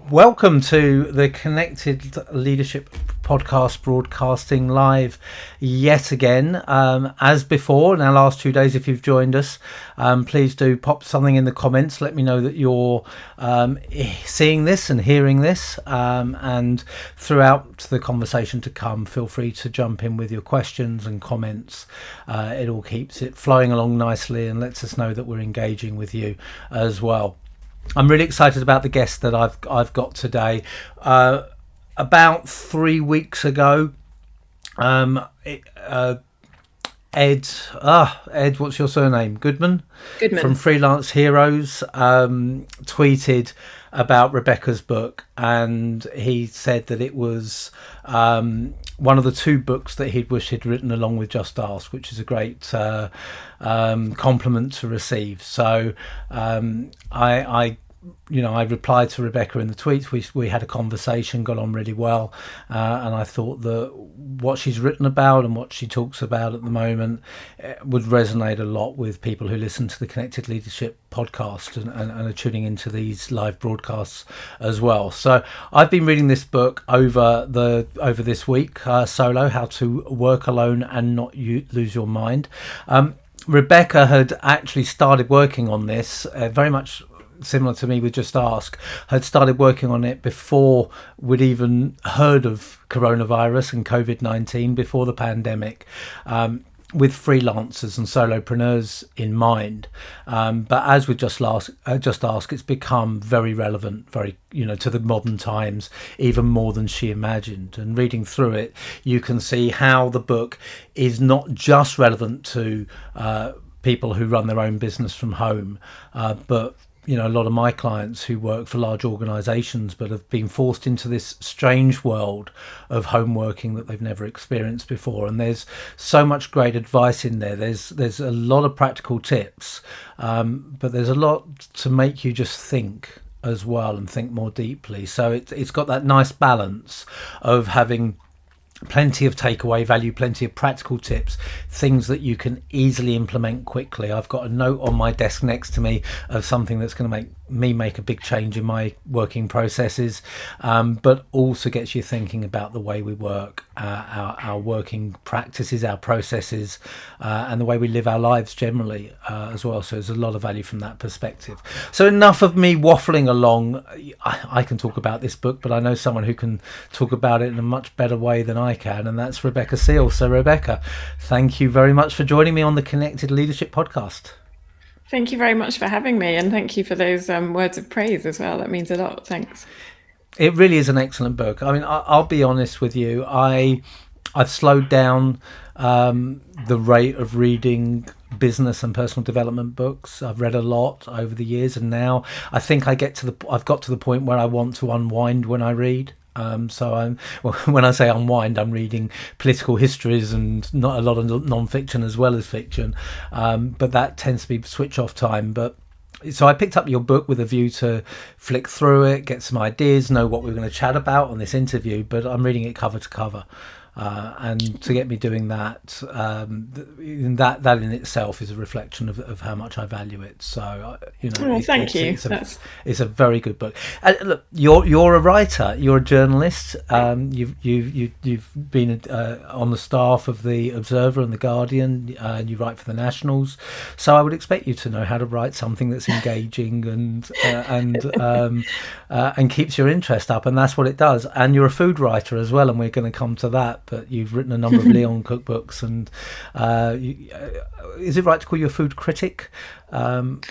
Welcome to the Connected Leadership Podcast, broadcasting live yet again. As before, in our last 2 days, if you've joined us, please do pop something in the comments. Let me know that you're seeing this and hearing this. And throughout the conversation to come, feel free to jump in with your questions and comments. It all keeps it flowing along nicely and lets us know that we're engaging with you as well. I'm really excited about the guest that I've got today. About 3 weeks ago, Ed, what's your surname? Goodman from Freelance Heroes tweeted about Rebecca's book, and he said that it was one of the two books that he'd wished he'd written along with Just Ask, which is a great compliment to receive. So I replied to Rebecca in the tweets. We had a conversation, got on really well, and I thought that what she's written about and what she talks about at the moment would resonate a lot with people who listen to the Connected Leadership podcast and are tuning into these live broadcasts as well. So I've been reading this book over this week, solo, How to Work Alone and Not Lose Your Mind. Rebecca had actually started working on this very much similar to me with Just Ask, had started working on it before we'd even heard of coronavirus and COVID-19, before the pandemic, with freelancers and solopreneurs in mind. But as with Just Ask, it's become very relevant, very, to the modern times, even more than she imagined. And reading through it, you can see how the book is not just relevant to people who run their own business from home, but a lot of my clients who work for large organizations but have been forced into this strange world of home working that they've never experienced before. And there's so much great advice in there. There's a lot of practical tips, but there's a lot to make you just think as well and think more deeply. So it's got that nice balance of having plenty of takeaway value, plenty of practical tips, things that you can easily implement quickly. I've got a note on my desk next to me of something that's going to make a big change in my working processes, but also gets you thinking about the way we work, our working practices, our processes, and the way we live our lives generally as well. So there's a lot of value from that perspective. So enough of me waffling along. I can talk about this book, but I know someone who can talk about it in a much better way than I can, and that's Rebecca Seale. So Rebecca, thank you very much for joining me on the Connected Leadership Podcast. Thank you very much for having me, and thank you for those words of praise as well. That means a lot. Thanks. It really is an excellent book. I mean, I'll be honest with you. I've slowed down the rate of reading business and personal development books. I've read a lot over the years, and now I think I've got to the point where I want to unwind when I read. When I say unwind, I'm reading political histories and not a lot of non-fiction as well as fiction, but that tends to be switch off time. So I picked up your book with a view to flick through it, get some ideas, know what we're going to chat about on this interview, but I'm reading it cover to cover. And to get me doing that, that in itself is a reflection of how much I value it. So, thank you. It's a very good book. Look, you're a writer, you're a journalist. You've been on the staff of the Observer and the Guardian. You write for the Nationals, so I would expect you to know how to write something that's engaging and keeps your interest up, and that's what it does. And you're a food writer as well, and we're going to come to that. But you've written a number of Leon cookbooks, and is it right to call you a food critic? Not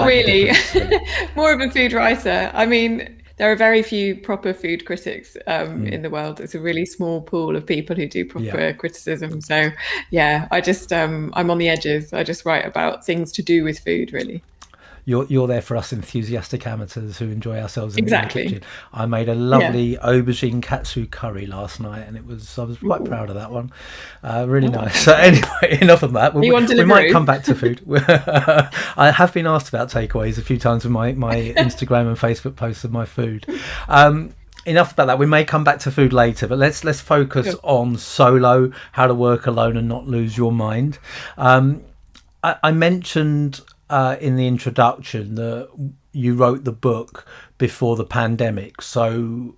really. More of a food writer. I mean, there are very few proper food critics in the world. It's a really small pool of people who do proper criticism. So I just I'm on the edges. I just write about things to do with food, really. You're there for us enthusiastic amateurs who enjoy ourselves in the kitchen. I made a lovely aubergine katsu curry last night, and I was quite proud of that one. Really nice. So anyway, enough of that. We might come back to food. I have been asked about takeaways a few times with my Instagram and Facebook posts of my food. Enough about that. We may come back to food later, but let's focus on solo, how to work alone and not lose your mind. I mentioned in the introduction that you wrote the book before the pandemic. So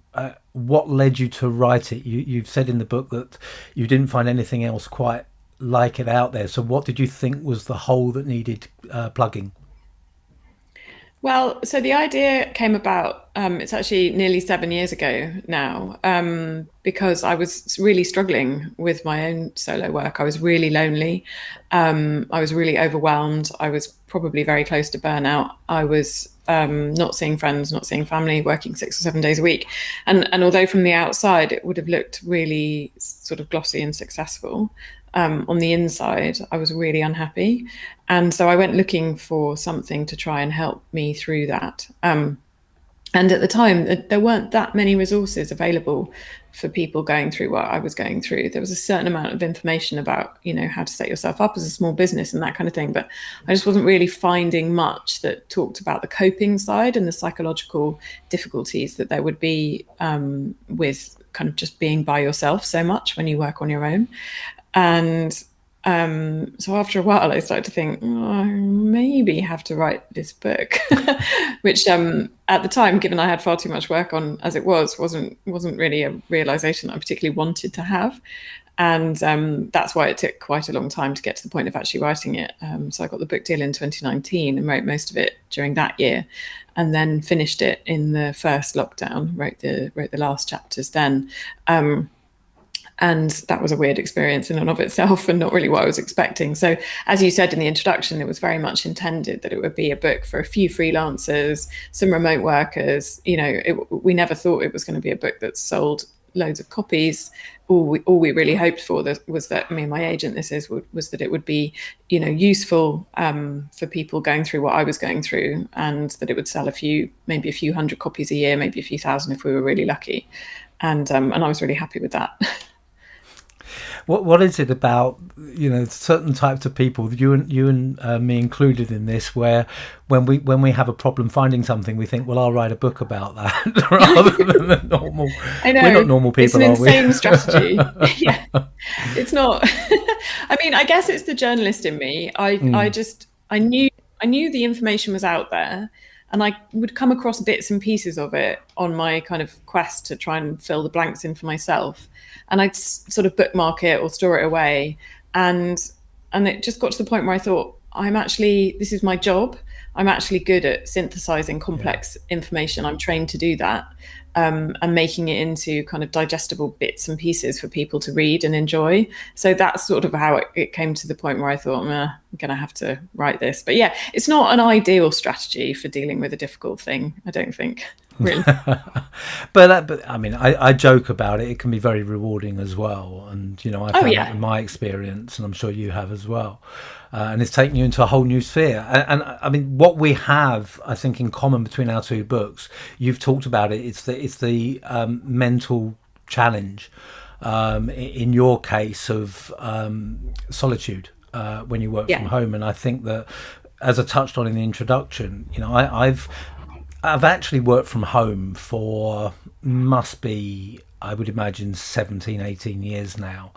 what led you to write it? You've said in the book that you didn't find anything else quite like it out there. So what did you think was the hole that needed plugging? Well, so the idea came about, it's actually nearly 7 years ago now, because I was really struggling with my own solo work. I was really lonely. I was really overwhelmed. I was probably very close to burnout. I was not seeing friends, not seeing family, working 6 or 7 days a week. And although from the outside it would have looked really sort of glossy and successful, on the inside, I was really unhappy. And so I went looking for something to try and help me through that. And at the time, there weren't that many resources available for people going through what I was going through. There was a certain amount of information about, how to set yourself up as a small business and that kind of thing. But I just wasn't really finding much that talked about the coping side and the psychological difficulties that there would be with kind of just being by yourself so much when you work on your own. And so after a while, I started to think, I maybe have to write this book, which at the time, given I had far too much work on as it wasn't really a realization I particularly wanted to have. And that's why it took quite a long time to get to the point of actually writing it. So I got the book deal in 2019 and wrote most of it during that year, and then finished it in the first lockdown, wrote the last chapters then. And that was a weird experience in and of itself, and not really what I was expecting. So, as you said in the introduction, it was very much intended that it would be a book for a few freelancers, some remote workers. We never thought it was going to be a book that sold loads of copies. All we really hoped for was that, my agent, was that it would be, useful for people going through what I was going through, and that it would sell maybe a few hundred copies a year, maybe a few thousand if we were really lucky. And I was really happy with that. What is it about certain types of people, you and me included in this, where when we have a problem finding something, we think, well, I'll write a book about that rather than the normal. I know. We're not normal people, it's an insane are we? strategy. Yeah, it's not. I guess it's the journalist in me. I knew the information was out there, and I would come across bits and pieces of it on my kind of quest to try and fill the blanks in for myself. And I'd sort of bookmark it or store it away. And it just got to the point where I thought, this is my job. I'm actually good at synthesizing complex information. I'm trained to do that. And making it into kind of digestible bits and pieces for people to read and enjoy. So that's sort of how it came to the point where I thought, I'm going to have to write this. But yeah, it's not an ideal strategy for dealing with a difficult thing, I don't think, really. but I joke about it. It can be very rewarding as well. And, I found that in my experience, and I'm sure you have as well. And it's taken you into a whole new sphere. And what we have, I think, in common between our two books, you've talked about it. It's the mental challenge. In your case of solitude when you work from home, and I think that, as I touched on in the introduction, I've actually worked from home for must be, I would imagine, 17, 18 years now.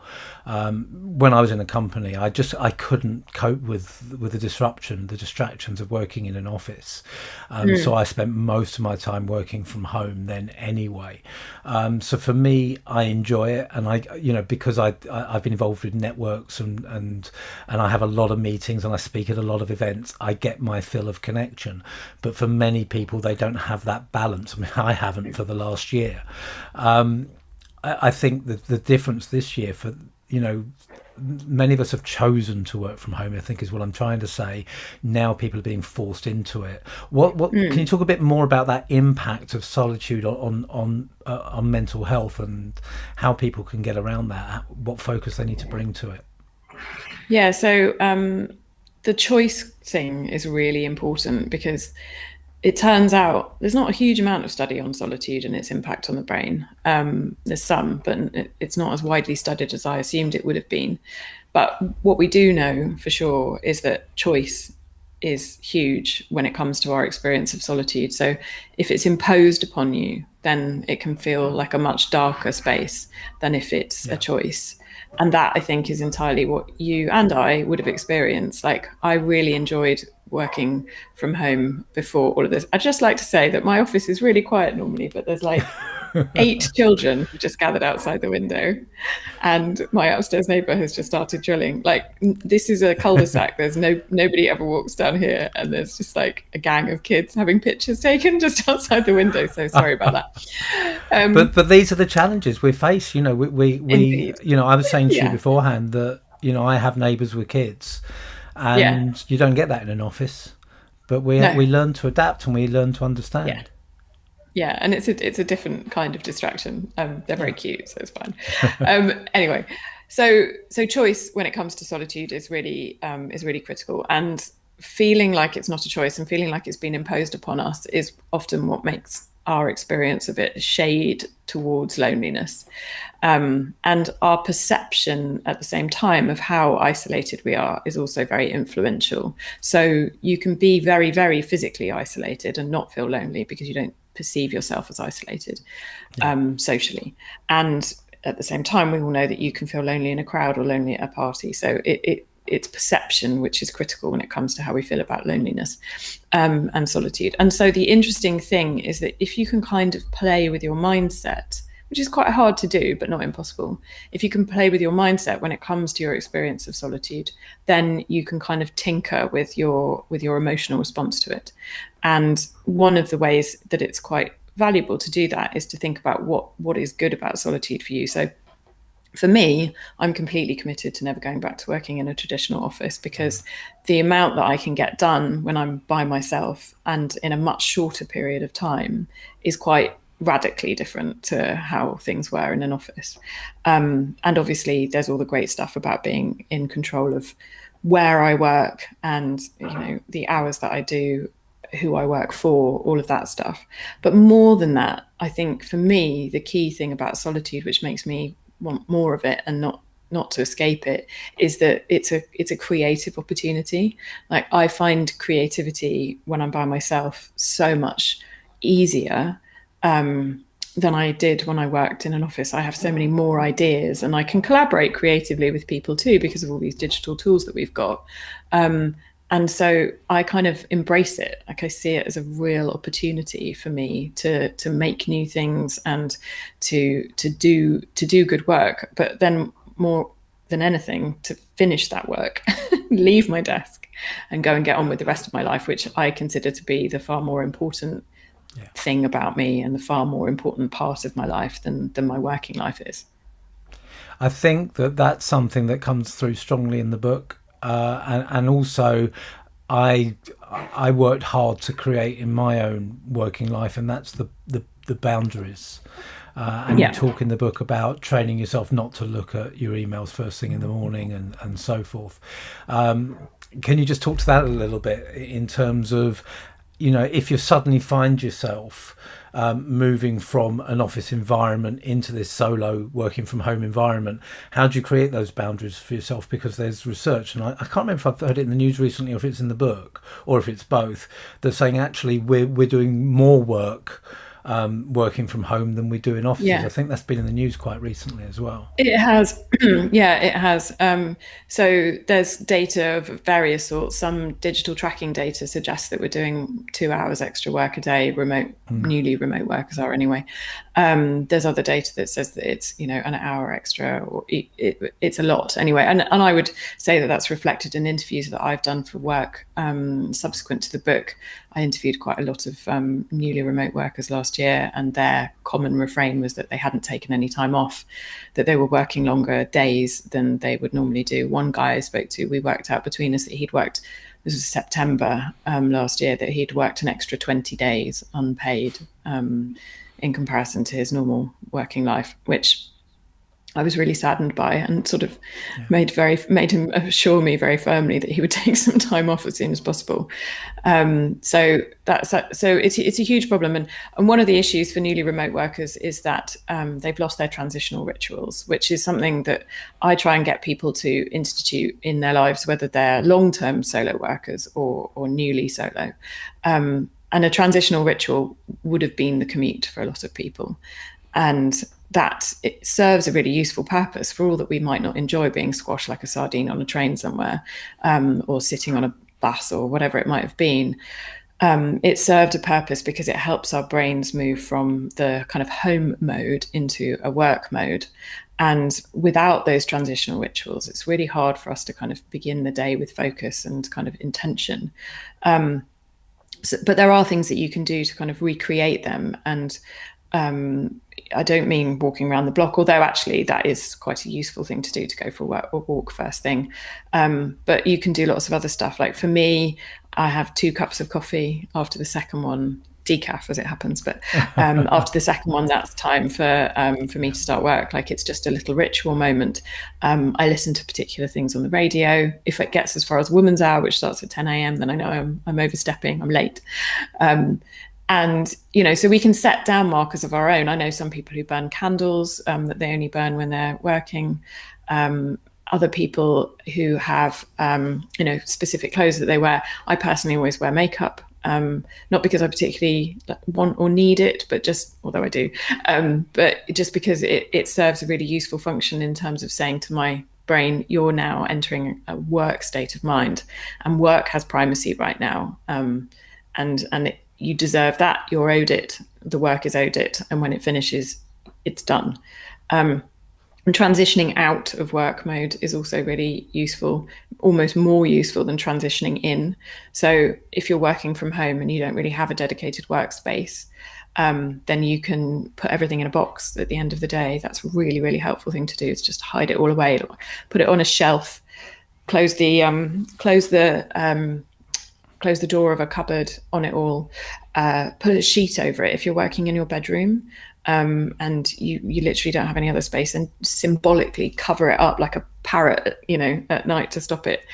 When I was in a company, I couldn't cope with the distractions of working in an office. So I spent most of my time working from home then anyway. So for me, I enjoy it. And because I've been involved with networks and I have a lot of meetings and I speak at a lot of events, I get my fill of connection. But for many people, they don't have that balance. I haven't for the last year. I think that the difference this year for, many of us have chosen to work from home, I think is what I'm trying to say. Now people are being forced into it. Can you talk a bit more about that impact of solitude on mental health and how people can get around that, what focus they need to bring to it? Yeah, so the choice thing is really important, because it turns out there's not a huge amount of study on solitude and its impact on the brain. There's some, but it's not as widely studied as I assumed it would have been. But what we do know for sure is that choice is huge when it comes to our experience of solitude. So if it's imposed upon you, then it can feel like a much darker space than if it's a choice. And that, I think, is entirely what you and I would have experienced. Like, I really enjoyed working from home before all of this. I'd just like to say that my office is really quiet normally, but there's like 8 children who just gathered outside the window, and my upstairs neighbour has just started drilling. Like, this is a cul-de-sac. There's nobody ever walks down here, and there's just like a gang of kids having pictures taken just outside the window. So sorry about that. But these are the challenges we face. You know, we you know, I was saying to you beforehand that, you know, I have neighbours with kids, and you don't get that in an office. But we learn to adapt, and we learn to understand. Yeah, and it's a different kind of distraction. They're very cute, so it's fine. Anyway, so choice when it comes to solitude is really critical, and feeling like it's not a choice and feeling like it's been imposed upon us is often what makes our experience of it shade towards loneliness, and our perception at the same time of how isolated we are is also very influential. So you can be very, very physically isolated and not feel lonely because you don't perceive yourself as isolated socially, and at the same time we all know that you can feel lonely in a crowd or lonely at a party. So it's perception which is critical when it comes to how we feel about loneliness and solitude. And so the interesting thing is that if you can kind of play with your mindset, which is quite hard to do but not impossible, if you can play with your mindset when it comes to your experience of solitude, then you can kind of tinker with your emotional response to it. And one of the ways that it's quite valuable to do that is to think about what is good about solitude for you. So for me, I'm completely committed to never going back to working in a traditional office, because the amount that I can get done when I'm by myself and in a much shorter period of time is quite radically different to how things were in an office. And obviously there's all the great stuff about being in control of where I work and, you know, the hours that I do, who I work for, all of that stuff. But more than that, I think for me, the key thing about solitude, which makes me want more of it and not to escape it, is that it's a creative opportunity. Like, I find creativity when I'm by myself so much easier than I did when I worked in an office. I have so many more ideas, and I can collaborate creatively with people too because of all these digital tools that we've got. And so I kind of embrace it. Like, I see it as a real opportunity for me to make new things and to do good work. But then more than anything, to finish that work, leave my desk and go and get on with the rest of my life, which I consider to be the far more important thing about me and the far more important part of my life than my working life is. I think that's something that comes through strongly in the book. And also I worked hard to create in my own working life, and that's the boundaries. And you talk in the book about training yourself not to look at your emails first thing in the morning and so forth. Can you just talk to that a little bit in terms of, you know, if you suddenly find yourself moving from an office environment into this solo working from home environment, how do you create those boundaries for yourself? Because there's research, and I can't remember if I've heard it in the news recently or if it's in the book or if it's both, that's saying actually we're doing more work working from home than we do in offices. I think that's been in the news quite recently as well. It has. It has. So there's data of various sorts. Some digital tracking data suggests that we're doing 2 hours extra work a day. Newly remote workers are anyway. There's other data that says that it's, you know, an hour extra, or it's a lot anyway. And I would say that that's reflected in interviews that I've done for work subsequent to the book. I interviewed quite a lot of newly remote workers last year, and their common refrain was that they hadn't taken any time off, that they were working longer days than they would normally do. One guy I spoke to, we worked out between us that this was September last year, that he'd worked an extra 20 days unpaid in comparison to his normal working life, which I was really saddened by, and sort of made him assure me very firmly that he would take some time off as soon as possible. So it's a huge problem, and one of the issues for newly remote workers is that they've lost their transitional rituals, which is something that I try and get people to institute in their lives, whether they're long-term solo workers or newly solo. And a transitional ritual would have been the commute for a lot of people, and that it serves a really useful purpose for all that we might not enjoy being squashed like a sardine on a train somewhere, or sitting on bus or whatever it might have been, it served a purpose because it helps our brains move from the kind of home mode into a work mode. And without those transitional rituals, it's really hard for us to kind of begin the day with focus and kind of intention. But there are things that you can do to kind of recreate them. And I don't mean walking around the block, although actually that is quite a useful thing to do, to go for a walk first thing. But you can do lots of other stuff. Like for me, I have 2 cups of coffee after the second one, decaf as it happens. But after the second one, that's time for me to start work. Like it's just a little ritual moment. I listen to particular things on the radio. If it gets as far as Woman's Hour, which starts at 10 a.m., then I know I'm overstepping, I'm late. And, you know, so we can set down markers of our own. I know some people who burn candles that they only burn when they're working. Other people who have, you know, specific clothes that they wear. I personally always wear makeup, not because I particularly want or need it, but just, although I do, but just because it serves a really useful function in terms of saying to my brain, you're now entering a work state of mind, and work has primacy right now. You deserve that. You're owed it. The work is owed it. And when it finishes, it's done. And transitioning out of work mode is also really useful, almost more useful than transitioning in. So if you're working from home and you don't really have a dedicated workspace, then you can put everything in a box at the end of the day. That's a really, really helpful thing to do, is just hide it all away, put it on a shelf, close the door of a cupboard on it all, put a sheet over it if you're working in your bedroom, and you literally don't have any other space, and symbolically cover it up like a parrot, you know, at night to stop it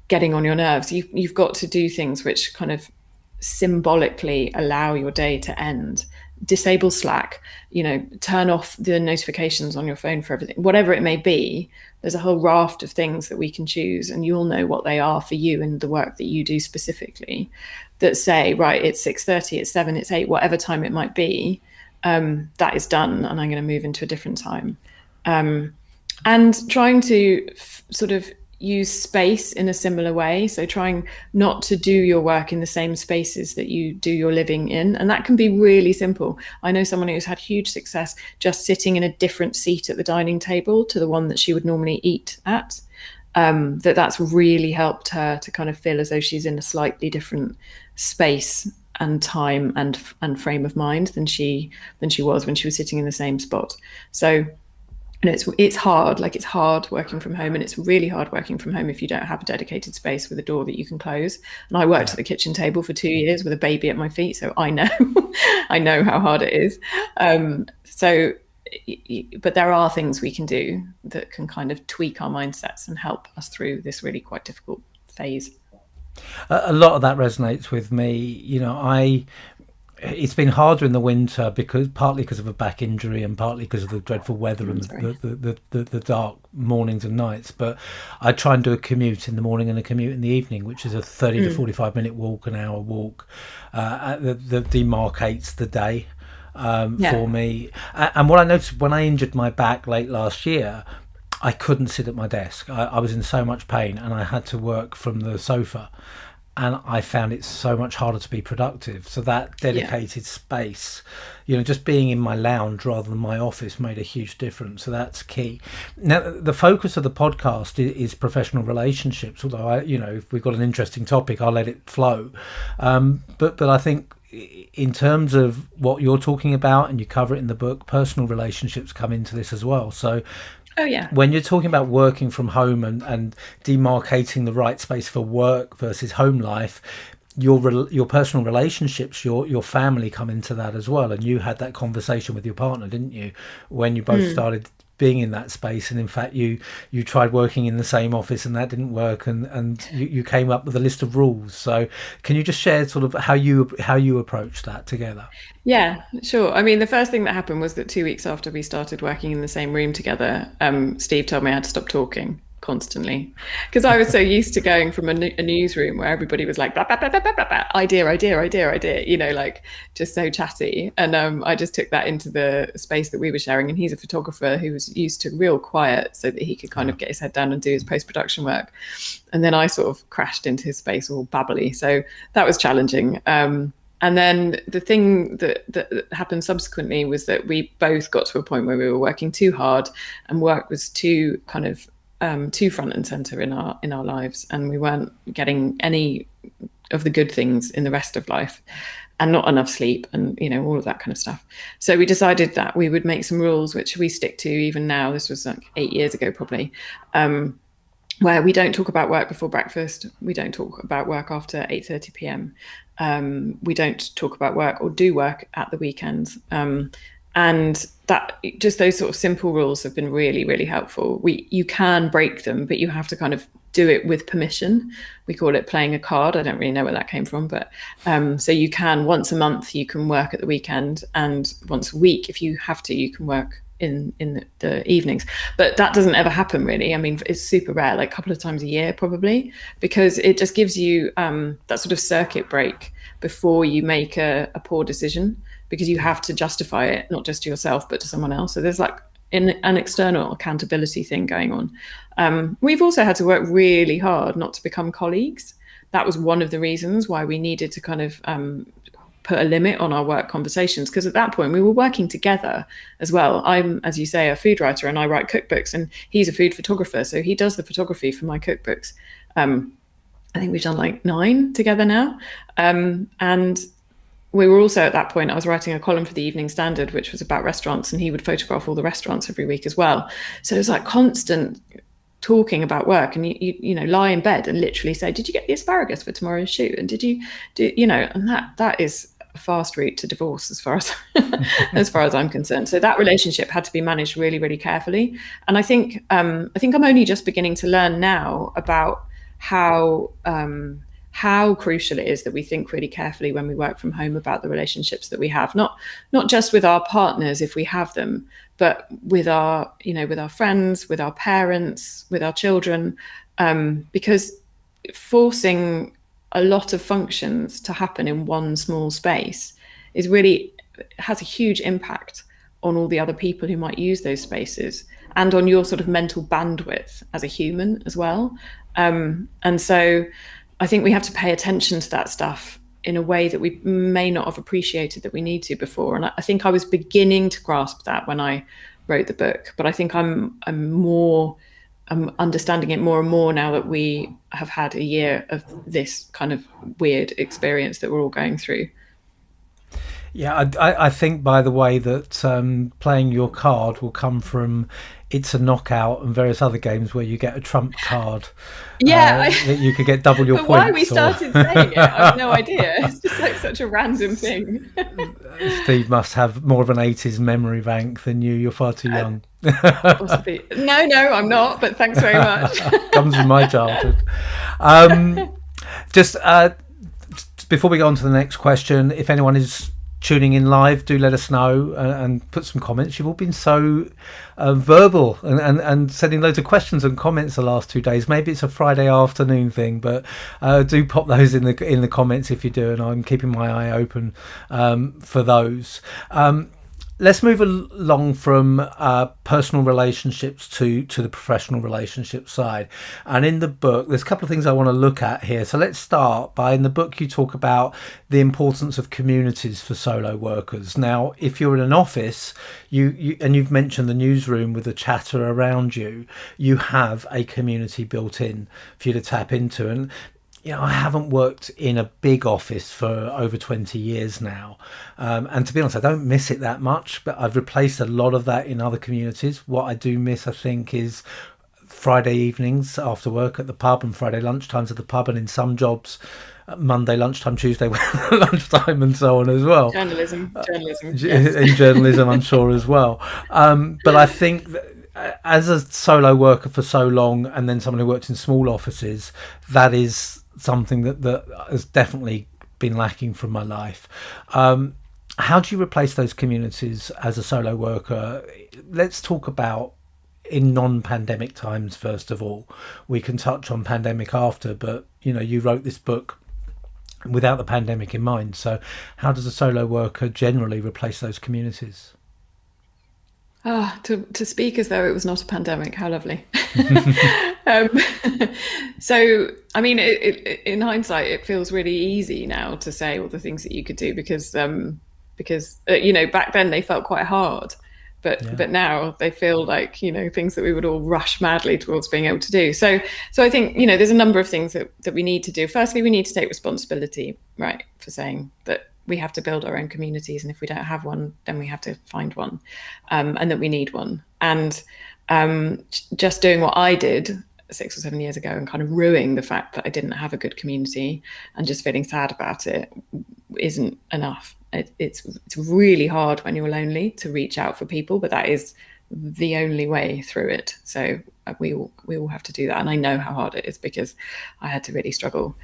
getting on your nerves. You've got to do things which kind of symbolically allow your day to end. Disable Slack, you know, turn off the notifications on your phone for everything, whatever it may be. There's a whole raft of things that we can choose, and you'll know what they are for you and the work that you do specifically, that say, right, it's 6:30, it's 7, it's 8, whatever time it might be, that is done, and I'm going to move into a different time. And trying to sort of use space in a similar way. So trying not to do your work in the same spaces that you do your living in. And that can be really simple. I know someone who's had huge success just sitting in a different seat at the dining table to the one that she would normally eat at. That's really helped her to kind of feel as though she's in a slightly different space and time and frame of mind than she was when she was sitting in the same spot. So, and it's hard. Like, it's hard working from home, and it's really hard working from home if you don't have a dedicated space with a door that you can close. And I worked at the kitchen table for 2 years with a baby at my feet, so I know I know how hard it is. But there are things we can do that can kind of tweak our mindsets and help us through this really quite difficult phase. A lot of that resonates with me. You know, it's been harder in the winter partly because of a back injury and partly because of the dreadful weather and the dark mornings and nights. But I try and do a commute in the morning and a commute in the evening, which is a 30 to 45 minute walk, an hour walk, that demarcates the day for me. And what I noticed when I injured my back late last year, I couldn't sit at my desk. I was in so much pain, and I had to work from the sofa. And I found it so much harder to be productive. So that dedicated space, you know, just being in my lounge rather than my office made a huge difference. So that's key. Now, the focus of the podcast is professional relationships. Although if we've got an interesting topic, I'll let it flow. But I think in terms of what you're talking about, and you cover it in the book, personal relationships come into this as well. So, when you're talking about working from home and demarcating the right space for work versus home life, your personal relationships, your family come into that as well. And you had that conversation with your partner, didn't you, when you both started being in that space? And in fact, you tried working in the same office and that didn't work, and you came up with a list of rules. So can you just share sort of how you approached that together? Yeah, sure. I mean, the first thing that happened was that 2 weeks after we started working in the same room together, Steve told me I had to stop talking constantly, because I was so used to going from a newsroom where everybody was like blah, blah, blah, blah, blah, blah, idea, you know, like just so chatty. And I just took that into the space that we were sharing. And he's a photographer who was used to real quiet so that he could kind of get his head down and do his post-production work. And then I sort of crashed into his space all babbly. So that was challenging. And then the thing that happened subsequently was that we both got to a point where we were working too hard, and work was too kind of too front and center in our lives, and we weren't getting any of the good things in the rest of life, and not enough sleep, and you know, all of that kind of stuff. So we decided that we would make some rules, which we stick to even now. This was like 8 years ago probably. Where we don't talk about work before breakfast. We don't talk about work after 8:30 p.m. We don't talk about work or do work at the weekends. And that, just those sort of simple rules have been really, really helpful. You can break them, but you have to kind of do it with permission. We call it playing a card. I don't really know where that came from, but so you can, once a month, you can work at the weekend, and once a week, if you have to, you can work in the evenings. But that doesn't ever happen really. I mean, it's super rare, like a couple of times a year probably, because it just gives you that sort of circuit break before you make a poor decision, because you have to justify it, not just to yourself but to someone else. So there's like an external accountability thing going on. We've also had to work really hard not to become colleagues. That was one of the reasons why we needed to kind of put a limit on our work conversations, because at that point we were working together as well. I'm, as you say, a food writer, and I write cookbooks, and he's a food photographer, so he does the photography for my cookbooks. I think we've done like 9 together now. And we were also, at that point, I was writing a column for the Evening Standard, which was about restaurants, and he would photograph all the restaurants every week as well. So it was like constant talking about work, and you know, lie in bed and literally say, did you get the asparagus for tomorrow's shoot? And did you do, you know, and that is a fast route to divorce as far as as far as I'm concerned. So that relationship had to be managed really, really carefully. And I think I'm only just beginning to learn now about how crucial it is that we think really carefully when we work from home about the relationships that we have, not just with our partners if we have them, but with our, you know, with our friends, with our parents, with our children, because forcing a lot of functions to happen in one small space is really, has a huge impact on all the other people who might use those spaces, and on your sort of mental bandwidth as a human as well. And so I think we have to pay attention to that stuff in a way that we may not have appreciated that we need to before. And I think I was beginning to grasp that when I wrote the book, but I think I'm understanding it more and more now that we have had a year of this kind of weird experience that we're all going through. Yeah, I think, by the way, that playing your card will come from It's a Knockout and various other games where you get a trump card. Yeah. That you could get double your but points. Why we started saying it, I have no idea. It's just like such a random thing. Steve must have more of an 80s memory bank than you. You're far too young. Possibly. No, I'm not, but thanks very much. Comes from my childhood. Just before we go on to the next question, if anyone is tuning in live, do let us know and put some comments. You've all been so verbal and sending loads of questions and comments the last 2 days. Maybe it's a Friday afternoon thing, but do pop those in the comments if you do, and I'm keeping my eye open for those. Let's move along from personal relationships to the professional relationship side. And in the book, there's a couple of things I want to look at here. So let's start by, in the book, you talk about the importance of communities for solo workers. Now, if you're in an office, you've mentioned the newsroom with the chatter around you, you have a community built in for you to tap into. And you know, I haven't worked in a big office for over 20 years now. And to be honest, I don't miss it that much, but I've replaced a lot of that in other communities. What I do miss, I think, is Friday evenings after work at the pub, and Friday lunchtimes at the pub, and in some jobs, Monday lunchtime, Tuesday lunchtime, and so on as well. Journalism. Yes. In journalism, I'm sure, as well. But I think that as a solo worker for so long, and then someone who worked in small offices, that is something that has definitely been lacking from my life. How do you replace those communities as a solo worker? Let's talk about in non-pandemic times. First of all, we can touch on pandemic after, but you wrote this book without the pandemic in mind. So how does a solo worker generally replace those communities? To speak as though it was not a pandemic, how lovely. um, so, I mean, in hindsight, it feels really easy now to say all the things that you could do because back then they felt quite hard, but now they feel like things that we would all rush madly towards being able to do. So I think there's a number of things that we need to do. Firstly, we need to take responsibility, right, for saying that we have to build our own communities, and if we don't have one, then we have to find one, and that we need one. And just doing what I did 6 or 7 years ago and kind of ruining the fact that I didn't have a good community and just feeling sad about it isn't enough. It's really hard when you're lonely to reach out for people, but that is the only way through it. So we all have to do that, and I know how hard it is because I had to really struggle.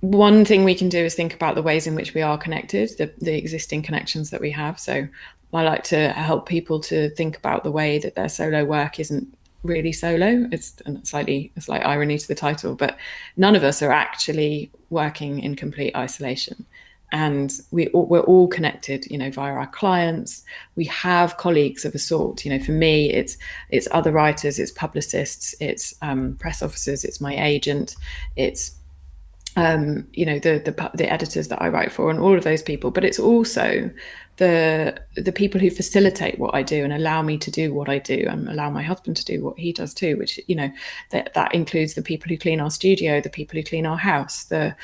One thing we can do is think about the ways in which we are connected, the existing connections that we have. So I like to help people to think about the way that their solo work isn't really solo. It's a slight irony to the title, but none of us are actually working in complete isolation. And we're all connected, via our clients. We have colleagues of a sort. For me, it's other writers, it's publicists, it's press officers, it's my agent, it's the editors that I write for, and all of those people. But it's also the people who facilitate what I do and allow me to do what I do, and allow my husband to do what he does too, which that includes the people who clean our studio, the people who clean our house, the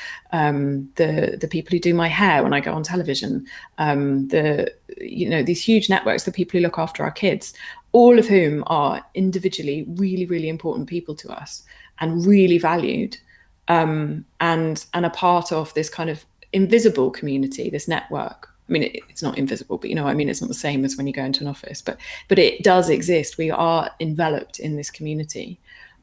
people who do my hair when I go on television, these huge networks, the people who look after our kids, all of whom are individually really, really important people to us and really valued, and a part of this kind of invisible community, this network. I mean, it's not invisible, but it's not the same as when you go into an office, but it does exist. We are enveloped in this community,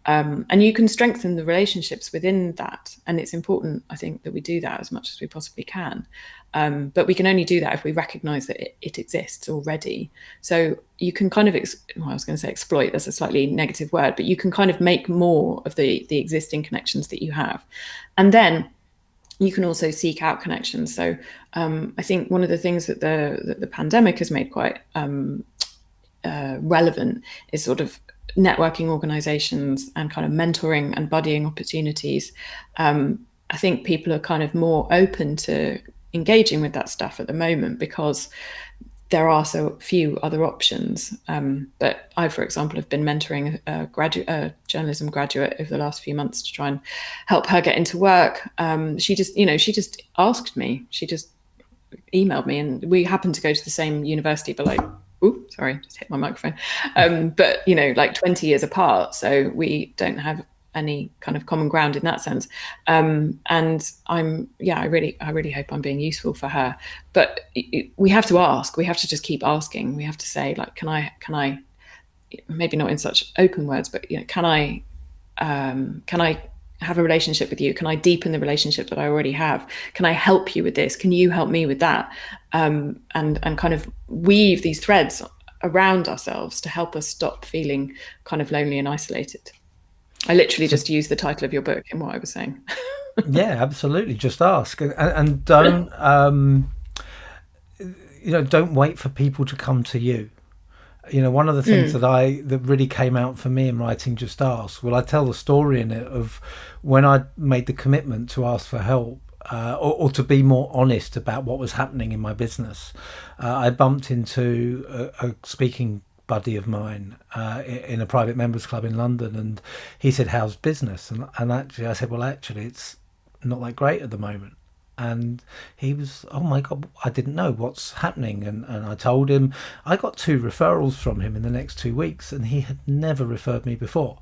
and you can strengthen the relationships within that. And it's important, I think, that we do that as much as we possibly can. But we can only do that if we recognize that it exists already. So you can kind of, I was going to say exploit, that's a slightly negative word, but you can kind of make more of the existing connections that you have. And then you can also seek out connections. So I think one of the things that the pandemic has made quite relevant is sort of networking organizations and kind of mentoring and buddying opportunities. I think people are kind of more open to engaging with that stuff at the moment because there are so few other options. But I, for example, have been mentoring a journalism graduate over the last few months to try and help her get into work. She just asked me. She just emailed me, and we happened to go to the same university, but sorry, just hit my microphone. But 20 years apart, so we don't have any kind of common ground in that sense. And I really hope I'm being useful for her. But we have to ask. We have to just keep asking. We have to say, like, can I, maybe not in such open words, but can I have a relationship with you? Can I deepen the relationship that I already have? Can I help you with this? Can you help me with that? And kind of weave these threads around ourselves to help us stop feeling kind of lonely and isolated. I literally just used the title of your book in what I was saying. Yeah, absolutely. Just ask, and don't don't wait for people to come to you. One of the things that really came out for me in writing Just Ask, well, I tell the story in it of when I made the commitment to ask for help, or to be more honest about what was happening in my business. I bumped into a speaking buddy of mine in a private members club in London, and he said, "How's business?" And actually I said, "Well, actually it's not that great at the moment." And he was, "Oh my God, I didn't know what's happening." And I told him I got 2 referrals from him in the next 2 weeks, and he had never referred me before.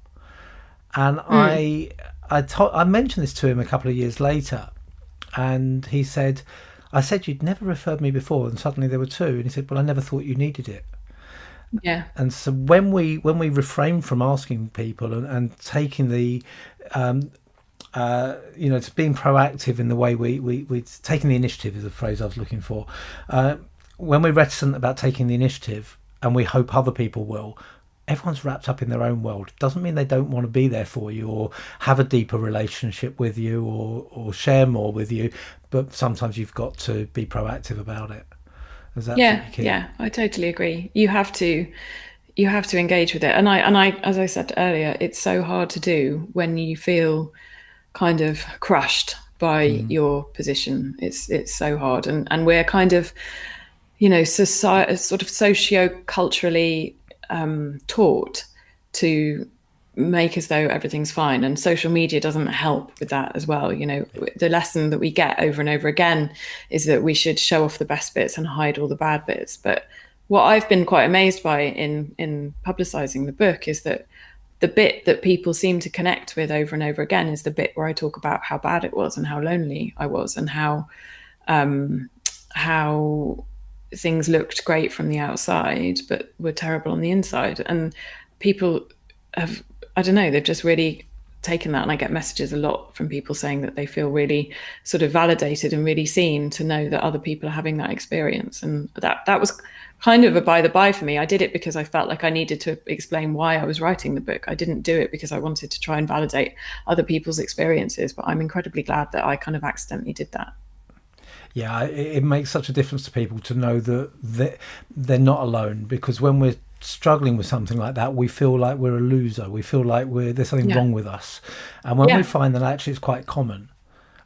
And I mentioned this to him a couple of years later, and he said, "I said you'd never referred me before, and suddenly there were 2." And he said, "Well, I never thought you needed it." Yeah. And so when we refrain from asking people and taking the to being proactive in the way we taking the initiative is the phrase I was looking for. When we're reticent about taking the initiative and we hope other people will, everyone's wrapped up in their own world. Doesn't mean they don't want to be there for you or have a deeper relationship with you or share more with you, but sometimes you've got to be proactive about it. Yeah, I totally agree. You have to engage with it, and I as I said earlier, it's so hard to do when you feel kind of crushed by your position. It's so hard, and we're kind of, society, sort of socio-culturally taught to make as though everything's fine, and social media doesn't help with that as well. The lesson that we get over and over again is that we should show off the best bits and hide all the bad bits. But what I've been quite amazed by in publicizing the book is that the bit that people seem to connect with over and over again is the bit where I talk about how bad it was and how lonely I was, and how things looked great from the outside but were terrible on the inside. And people have, I don't know, they've just really taken that. And I get messages a lot from people saying that they feel really sort of validated and really seen to know that other people are having that experience. And that was kind of a by the by for me. I did it because I felt like I needed to explain why I was writing the book. I didn't do it because I wanted to try and validate other people's experiences, but I'm incredibly glad that I kind of accidentally did that. Yeah, it makes such a difference to people to know that they're not alone, because when we're struggling with something like that, we feel like we're a loser. We feel like there's something wrong with us. And when we find that actually it's quite common,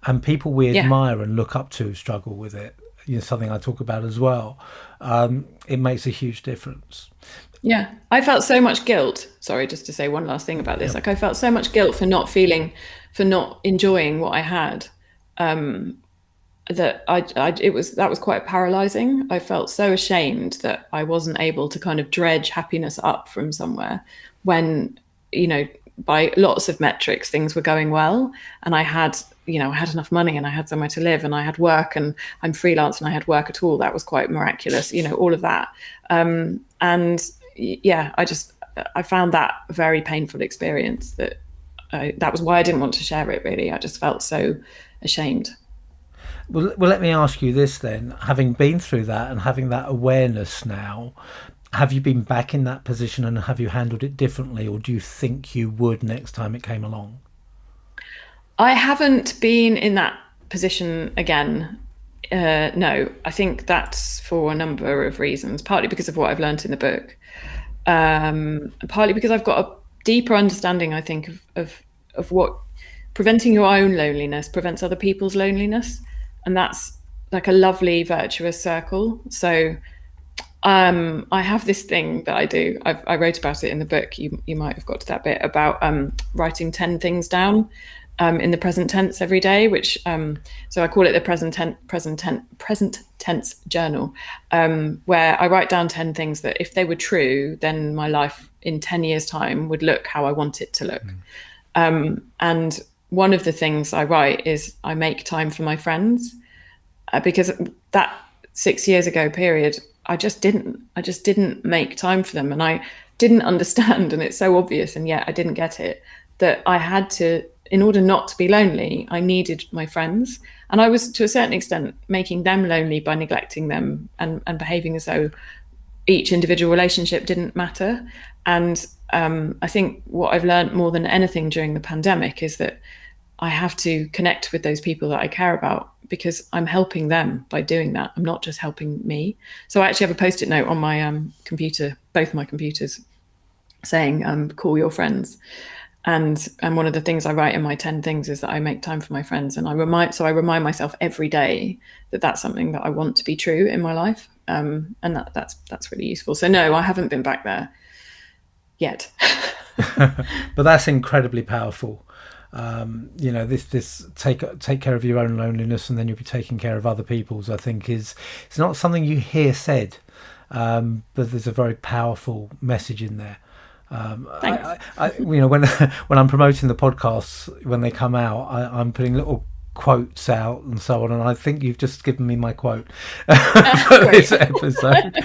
and people we admire and look up to struggle with it, something I talk about as well, it makes a huge difference. Yeah, I felt so much guilt. Sorry, just to say one last thing about this. Like, I felt so much guilt for not enjoying what I had. That that was quite paralyzing. I felt so ashamed that I wasn't able to kind of dredge happiness up from somewhere when, by lots of metrics, things were going well, and I had enough money, and I had somewhere to live, and I had work, and I'm freelance, and I had work at all. That was quite miraculous, all of that. And yeah, I found that a very painful experience. That was why I didn't want to share it, really. I just felt so ashamed. Well, let me ask you this then. Having been through that and having that awareness now, have you been back in that position, and have you handled it differently, or do you think you would next time it came along? I haven't been in that position again. No, I think that's for a number of reasons, partly because of what I've learned in the book, partly because I've got a deeper understanding, I think, of what preventing your own loneliness prevents other people's loneliness. And that's like a lovely virtuous circle. So I have this thing that I do. I wrote about it in the book. You might have got to that bit about writing 10 things down in the present tense every day, which so I call it the present tense journal, where I write down 10 things that, if they were true, then my life in 10 years' time would look how I want it to look. And one of the things I write is I make time for my friends, because that 6 years ago period, I just didn't make time for them. And I didn't understand, and it's so obvious, and yet I didn't get it, that I had to, in order not to be lonely, I needed my friends. And I was, to a certain extent, making them lonely by neglecting them and behaving as though each individual relationship didn't matter. And I think what I've learned more than anything during the pandemic is that I have to connect with those people that I care about, because I'm helping them by doing that. I'm not just helping me. So I actually have a Post-it note on my computer, both my computers, saying, call your friends. And one of the things I write in my 10 things is that I make time for my friends. And I remind myself every day that that's something that I want to be true in my life. And that's really useful. So no, I haven't been back there yet. But that's incredibly powerful. This take care of your own loneliness, and then you'll be taking care of other people's, I think it's not something you hear said, but there's a very powerful message in there. When I'm promoting the podcasts, when they come out, I'm putting little quotes out and so on, and I think you've just given me my quote for this episode.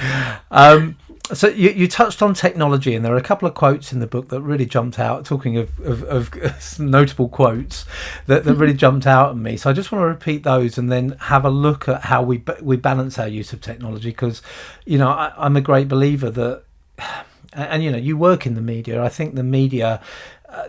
So you touched on technology, and there are a couple of quotes in the book that really jumped out, talking of notable quotes that really jumped out at me. So I just want to repeat those and then have a look at how we balance our use of technology, because I'm a great believer that And you work in the media. I think the media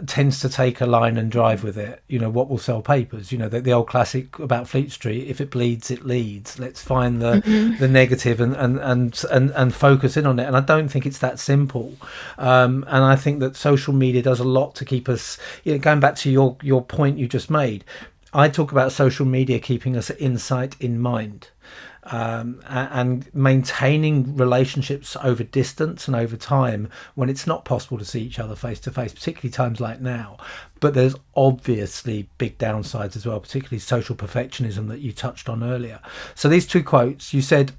tends to take a line and drive with it. What will sell papers? The old classic about Fleet Street: if it bleeds, it leads. Let's find the negative and focus in on it. And I don't think it's that simple. And I think that social media does a lot to keep us. Going back to your point you just made, I talk about social media keeping us insight in mind. And maintaining relationships over distance and over time when it's not possible to see each other face to face, particularly times like now. But there's obviously big downsides as well, particularly social perfectionism that you touched on earlier. So these two quotes, you said,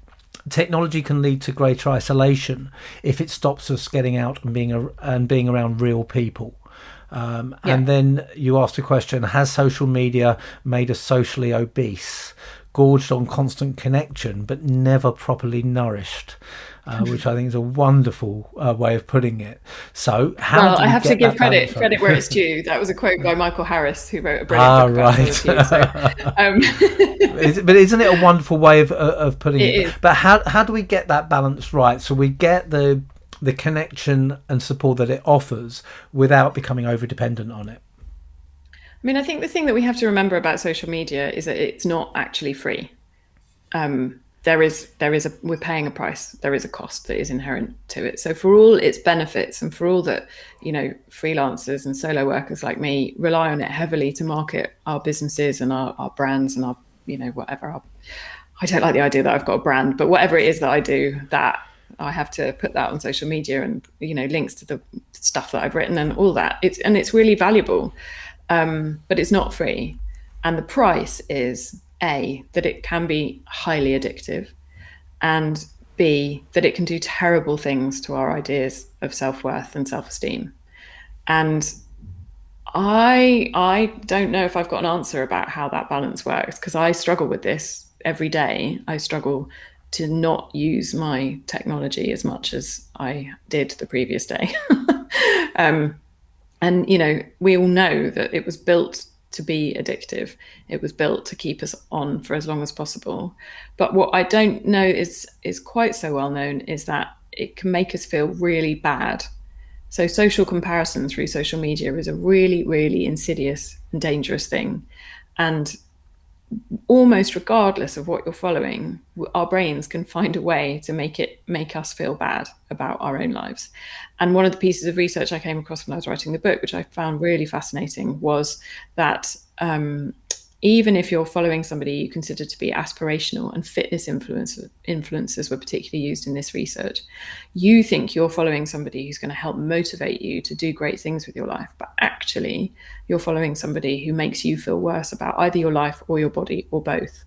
technology can lead to greater isolation if it stops us getting out and being around real people. And then you asked a question: has social media made us socially obese, gorged on constant connection but never properly nourished? Which I think is a wonderful way of putting it. So I have to give credit where it's due. That was a quote by Michael Harris, who wrote a brilliant book about solitude. But isn't it a wonderful way of putting it? Is. But how do we get that balance right, so we get the connection and support that it offers without becoming over dependent on it? I mean, I think the thing that we have to remember about social media is that it's not actually free. We're paying a price. There is a cost that is inherent to it. So for all its benefits and for all that, freelancers and solo workers like me rely on it heavily to market our businesses and our brands and our, whatever. I don't like the idea that I've got a brand, but whatever it is that I do, that I have to put that on social media and, links to the stuff that I've written and all that. It's really valuable. But it's not free. And the price is A, that it can be highly addictive, and B, that it can do terrible things to our ideas of self-worth and self-esteem. And I don't know if I've got an answer about how that balance works, because I struggle with this every day. I struggle to not use my technology as much as I did the previous day. And, we all know that it was built to be addictive. It was built to keep us on for as long as possible. But what I don't know is quite so well known is that it can make us feel really bad. So social comparison through social media is a really, really insidious and dangerous thing. And almost regardless of what you're following, our brains can find a way to make us feel bad about our own lives. And one of the pieces of research I came across when I was writing the book, which I found really fascinating, was that even if you're following somebody you consider to be aspirational, and fitness influencers were particularly used in this research, you think you're following somebody who's going to help motivate you to do great things with your life, but actually you're following somebody who makes you feel worse about either your life or your body or both.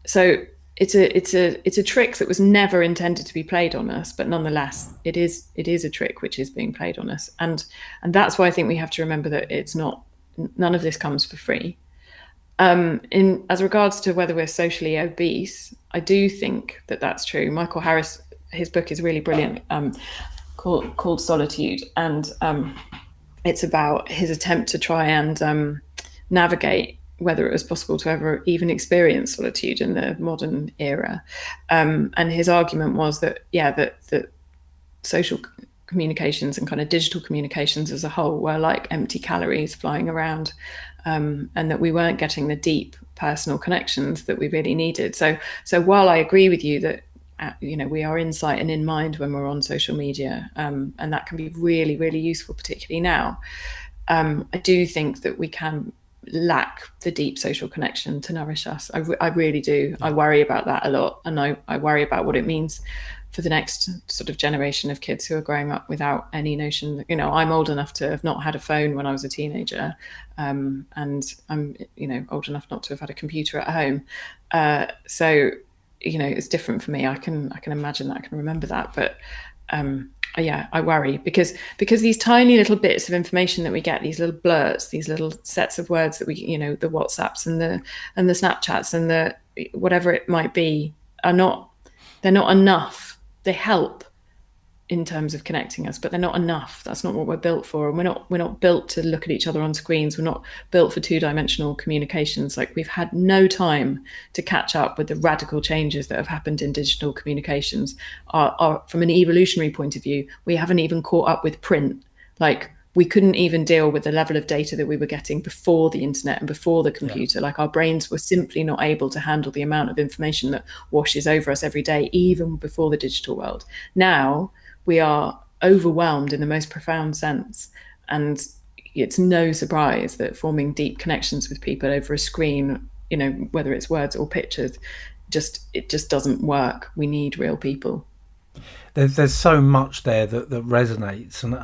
So it's a trick that was never intended to be played on us, but nonetheless it is a trick which is being played on us. And that's why I think we have to remember that none of this comes for free. As regards to whether we're socially obese, I do think that that's true. Michael Harris, his book is really brilliant, called Solitude, and it's about his attempt to try and navigate whether it was possible to ever even experience solitude in the modern era. And his argument was that social communications and kind of digital communications as a whole were like empty calories flying around, and that we weren't getting the deep personal connections that we really needed. So while I agree with you that we are in sight and in mind when we're on social media, and that can be really, really useful, particularly now, I do think that we can lack the deep social connection to nourish us. I really do. I worry about that a lot, and I worry about what it means for the next sort of generation of kids who are growing up without any notion that, I'm old enough to have not had a phone when I was a teenager, and I'm old enough not to have had a computer at home, so it's different for me. I can imagine that, I can remember that, but I worry because these tiny little bits of information that we get, these little blurts, these little sets of words that we, the WhatsApps and the Snapchats and the whatever it might be, they're not enough. They help in terms of connecting us, but they're not enough. That's not what we're built for. And we're not built to look at each other on screens. We're not built for two-dimensional communications. Like, we've had no time to catch up with the radical changes that have happened in digital communications. From an evolutionary point of view, we haven't even caught up with print. Like, we couldn't even deal with the level of data that we were getting before the internet and before the computer. Yeah. Like, our brains were simply not able to handle the amount of information that washes over us every day, even before the digital world. Now we are overwhelmed in the most profound sense. And it's no surprise that forming deep connections with people over a screen, whether it's words or pictures, it just doesn't work. We need real people. There's so much there that resonates, and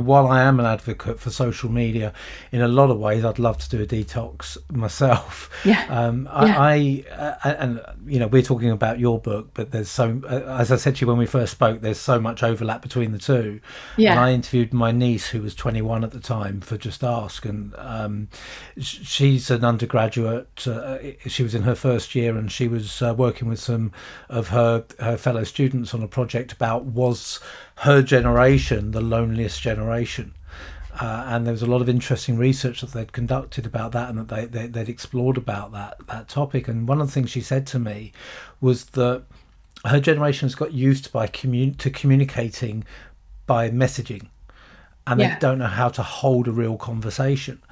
while I am an advocate for social media, in a lot of ways I'd love to do a detox myself. We're talking about your book, but there's as I said to you when we first spoke, there's so much overlap between the two. And I interviewed my niece, who was 21 at the time, for Just Ask, and she's an undergraduate. She was in her first year, and she was working with some of her fellow students on a project about, was her generation the loneliest generation? And there was a lot of interesting research that they'd conducted about that, and that they'd explored about that topic. And one of the things she said to me was that her generation has got used to communicating by messaging, and they don't know how to hold a real conversation.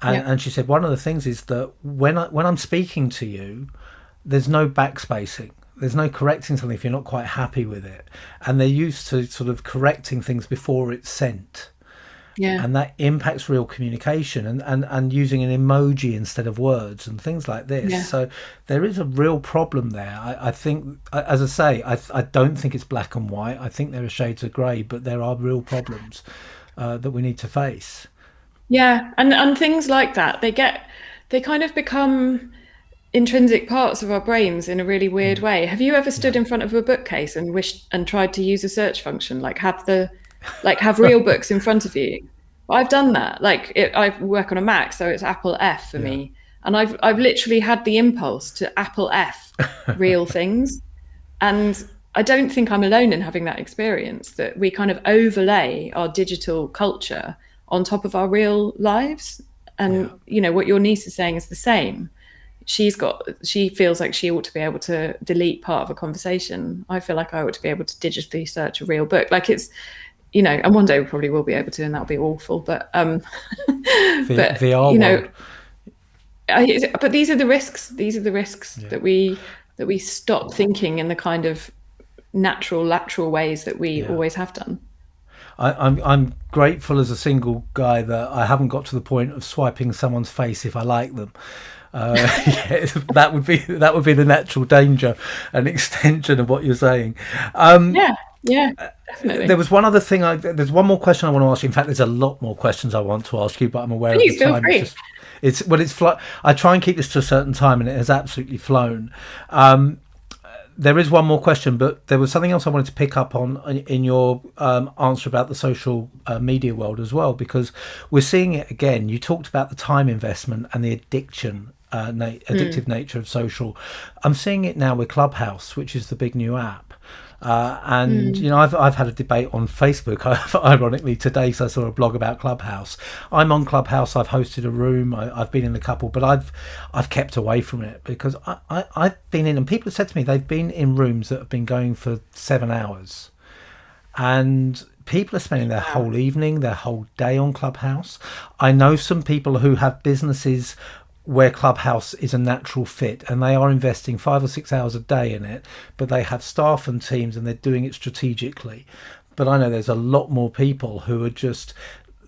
And she said one of the things is that when I'm speaking to you, there's no backspacing. There's no correcting something if you're not quite happy with it. And they're used to sort of correcting things before it's sent. And that impacts real communication, and using an emoji instead of words and things like this. So there is a real problem there. I think, as I say, I don't think it's black and white. I think there are shades of grey, but there are real problems that we need to face. And things like that, they kind of become intrinsic parts of our brains in a really weird way. Have you ever stood in front of a bookcase and tried to use a search function, have real books in front of you? I've done that. I work on a Mac, so it's Apple F for me, and I've literally had the impulse to Apple F real things. And I don't think I'm alone in having that experience, that we kind of overlay our digital culture on top of our real lives. And what your niece is saying is the same. She feels like she ought to be able to delete part of a conversation. I feel like I ought to be able to digitally search a real book. Like, it's, and one day we probably will be able to, and that'll be awful. But VR world. But these are the risks. These are the risks that we stop thinking in the kind of natural, lateral ways that we always have done. I'm grateful as a single guy that I haven't got to the point of swiping someone's face if I like them. That would be the natural danger and extension of what you're saying. Definitely. There was one other thing. There's one more question I want to ask you. In fact, there's a lot more questions I want to ask you, but I'm aware of the time. Feel free. I try and keep this to a certain time, and it has absolutely flown. There is one more question, but there was something else I wanted to pick up on in your answer about the social media world as well, because we're seeing it again. You talked about the time investment and the addictive nature of social. I'm seeing it now with Clubhouse, which is the big new app. I've had a debate on Facebook, ironically today, so I saw a blog about Clubhouse. I'm on Clubhouse. I've hosted a room. I've been in a couple, but I've kept away from it because I've been in, and people have said to me they've been in rooms that have been going for 7 hours, and people are spending their whole evening, their whole day on Clubhouse. I know some people who have businesses where Clubhouse is a natural fit, and they are investing 5 or 6 hours a day in it, but they have staff and teams and they're doing it strategically. But I know there's a lot more people who are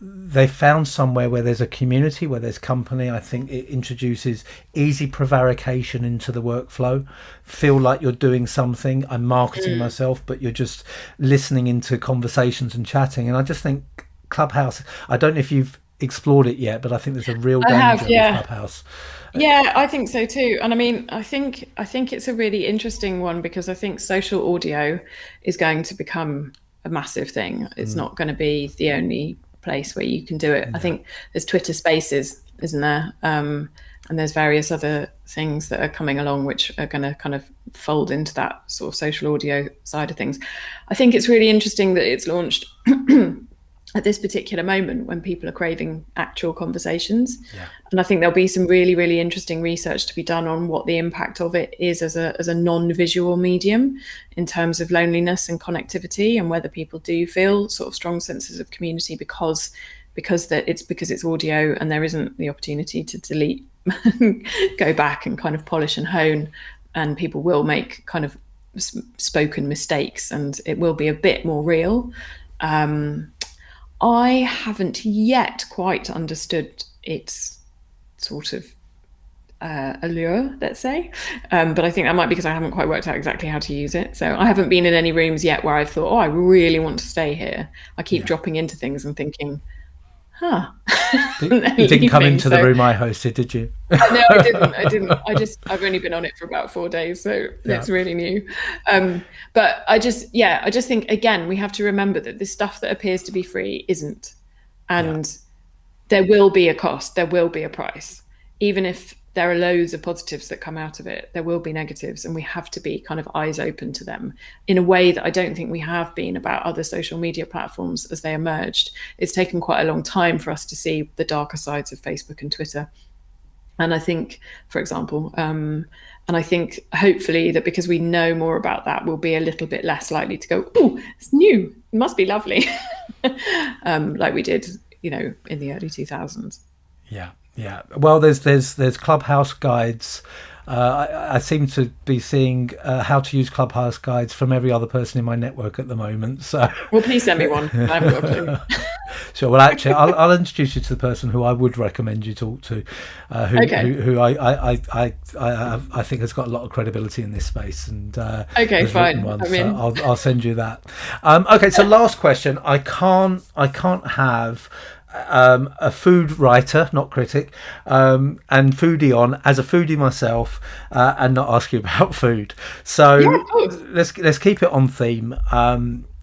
they found somewhere where there's a community, where there's company. I think it introduces easy prevarication into the workflow. Feel like you're doing something. I'm marketing myself, but you're just listening into conversations and chatting. And I just think Clubhouse, I don't know if you've explored it yet, but I think there's a real danger with Clubhouse. I think so too. And I mean, I think it's a really interesting one, because I think social audio is going to become a massive thing. It's not going to be the only place where you can do it. I think there's Twitter Spaces, isn't there? and there's various other things that are coming along which are going to kind of fold into that sort of social audio side of things. I think it's really interesting that it's launched at this particular moment when people are craving actual conversations. Yeah. And I think there'll be some really, really interesting research to be done on what the impact of it is as a non-visual medium in terms of loneliness and connectivity, and whether people do feel sort of strong senses of community because it's audio and there isn't the opportunity to delete, go back and kind of polish and hone, and people will make kind of spoken mistakes and it will be a bit more real. I haven't yet quite understood its sort of allure, let's say, but I think that might be because I haven't quite worked out exactly how to use it. So I haven't been in any rooms yet where I've thought, oh, I really want to stay here. I keep dropping into things and thinking, huh. You didn't come into the room I hosted, did you? No, I didn't. I've only been on it for about 4 days, so it's really new. But I just think, again, we have to remember that this stuff that appears to be free isn't. And there will be a cost, there will be a price. Even if there are loads of positives that come out of it, there will be negatives, and we have to be kind of eyes open to them in a way that I don't think we have been about other social media platforms as they emerged. It's taken quite a long time for us to see the darker sides of Facebook and Twitter. And I think, for example, and I think hopefully that because we know more about that, we'll be a little bit less likely to go, oh, it's new, it must be lovely, like we did, in the early 2000s. Yeah. Well, there's Clubhouse guides. I seem to be seeing how to use Clubhouse guides from every other person in my network at the moment. So, well, please send me one. I haven't got a clue. Sure. Well, actually, I'll introduce you to the person who I would recommend you talk to, who I think has got a lot of credibility in this space. And okay, fine. So I'll send you that. Okay. So last question. I can't have a food writer, not critic, and foodie on as a foodie myself, and not ask you about food. So let's keep it on theme.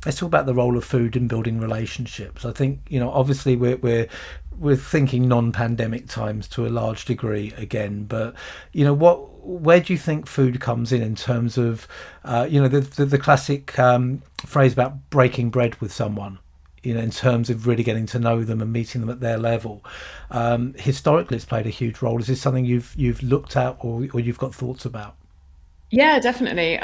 Let's talk about the role of food in building relationships. I think obviously we're thinking non-pandemic times to a large degree again, but where do you think food comes in terms of the classic phrase about breaking bread with someone? In terms of really getting to know them and meeting them at their level. Historically, it's played a huge role. Is this something you've looked at or you've got thoughts about? Yeah, definitely.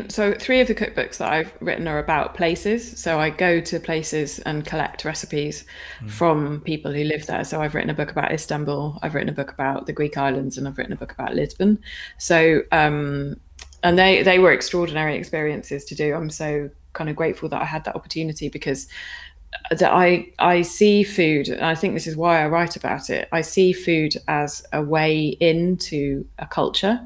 So 3 of the cookbooks that I've written are about places. So I go to places and collect recipes from people who live there. So I've written a book about Istanbul, I've written a book about the Greek islands, and I've written a book about Lisbon. So, and they were extraordinary experiences to do. I'm so kind of grateful that I had that opportunity, because that I see food, and I think this is why I write about it. I see food as a way into a culture.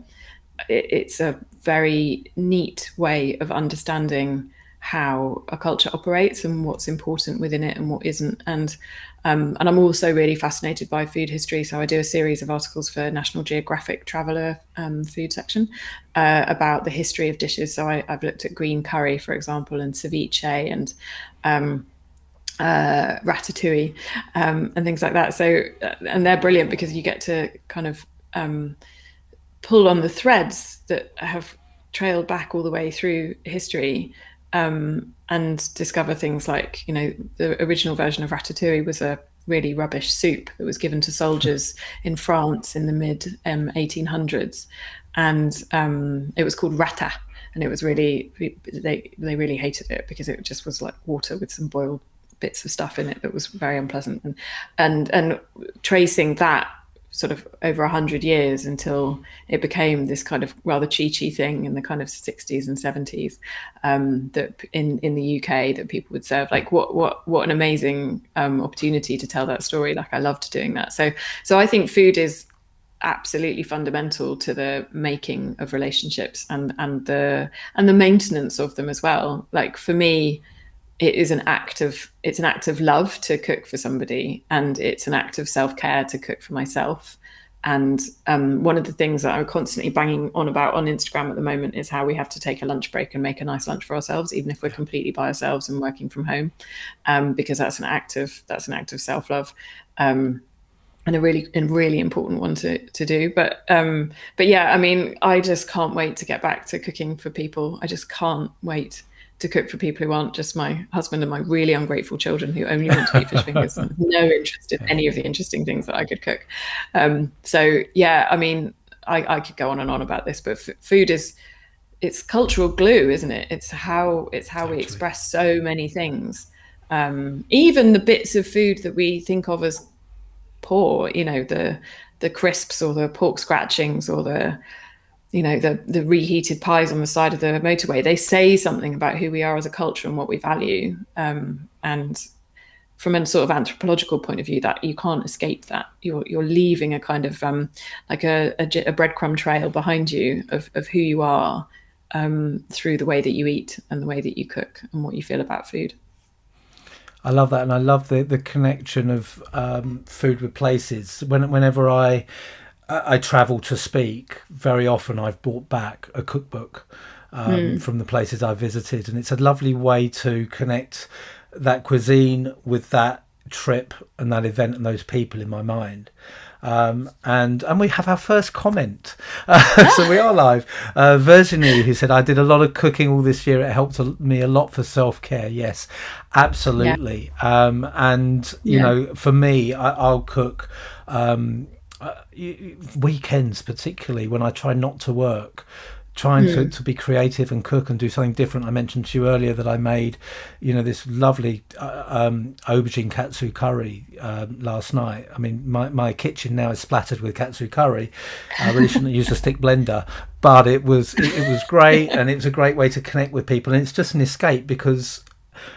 It's a very neat way of understanding how a culture operates and what's important within it and what isn't. And I'm also really fascinated by food history. So I do a series of articles for National Geographic Traveller food section about the history of dishes. So I've looked at green curry, for example, and ceviche and ratatouille and things like that. So and they're brilliant because you get to kind of pull on the threads that have trailed back all the way through history, and discover things like, the original version of ratatouille was a really rubbish soup that was given to soldiers in France in the mid 1800s, and it was called rata, and it was really, they really hated it because it just was like water with some boiled bits of stuff in it that was very unpleasant, and tracing that sort of over 100 years until it became this kind of rather cheechy thing in the kind of 60s and 70s, that in the UK that people would serve. Like what an amazing opportunity to tell that story. Like I loved doing that. So I think food is absolutely fundamental to the making of relationships and the maintenance of them as well. Like for me, it's an act of love to cook for somebody, and it's an act of self-care to cook for myself. And one of the things that I'm constantly banging on about on Instagram at the moment is how we have to take a lunch break and make a nice lunch for ourselves, even if we're completely by ourselves and working from home, because that's an act of self-love. and a really important one to do. But yeah, I mean, I just can't wait to get back to cooking for people. I just can't wait to cook for people who aren't just my husband and my really ungrateful children who only want to eat fish fingers and have no interest in any of the interesting things that I could cook. So yeah, I mean, I could go on and on about this, but food is, it's cultural glue, isn't it? It's how we express so many things. Even the bits of food that we think of as poor, you know, the crisps or the pork scratchings or the, you know, the reheated pies on the side of the motorway, they say something about who we are as a culture and what we value. And from a sort of anthropological point of view, that you can't escape that. You're leaving a kind of like a breadcrumb trail behind you of who you are, through the way that you eat and the way that you cook and what you feel about food. I love that, and I love the connection of food with places. Whenever I travel to speak, very often I've brought back a cookbook from the places I've visited, and it's a lovely way to connect that cuisine with that trip and that event and those people in my mind. And we have our first comment. So we are live. Virginie, who said, I did a lot of cooking all this year. It helped me a lot for self-care. Yes, absolutely. Yeah. And, you know, for me, I'll cook weekends, particularly when I try not to work, trying to be creative and cook and do something different. I mentioned to you earlier that I made, you know, this lovely aubergine katsu curry last night. I mean, my kitchen now is splattered with katsu curry. I really shouldn't use a stick blender, but it was great, and it was a great way to connect with people. And it's just an escape because,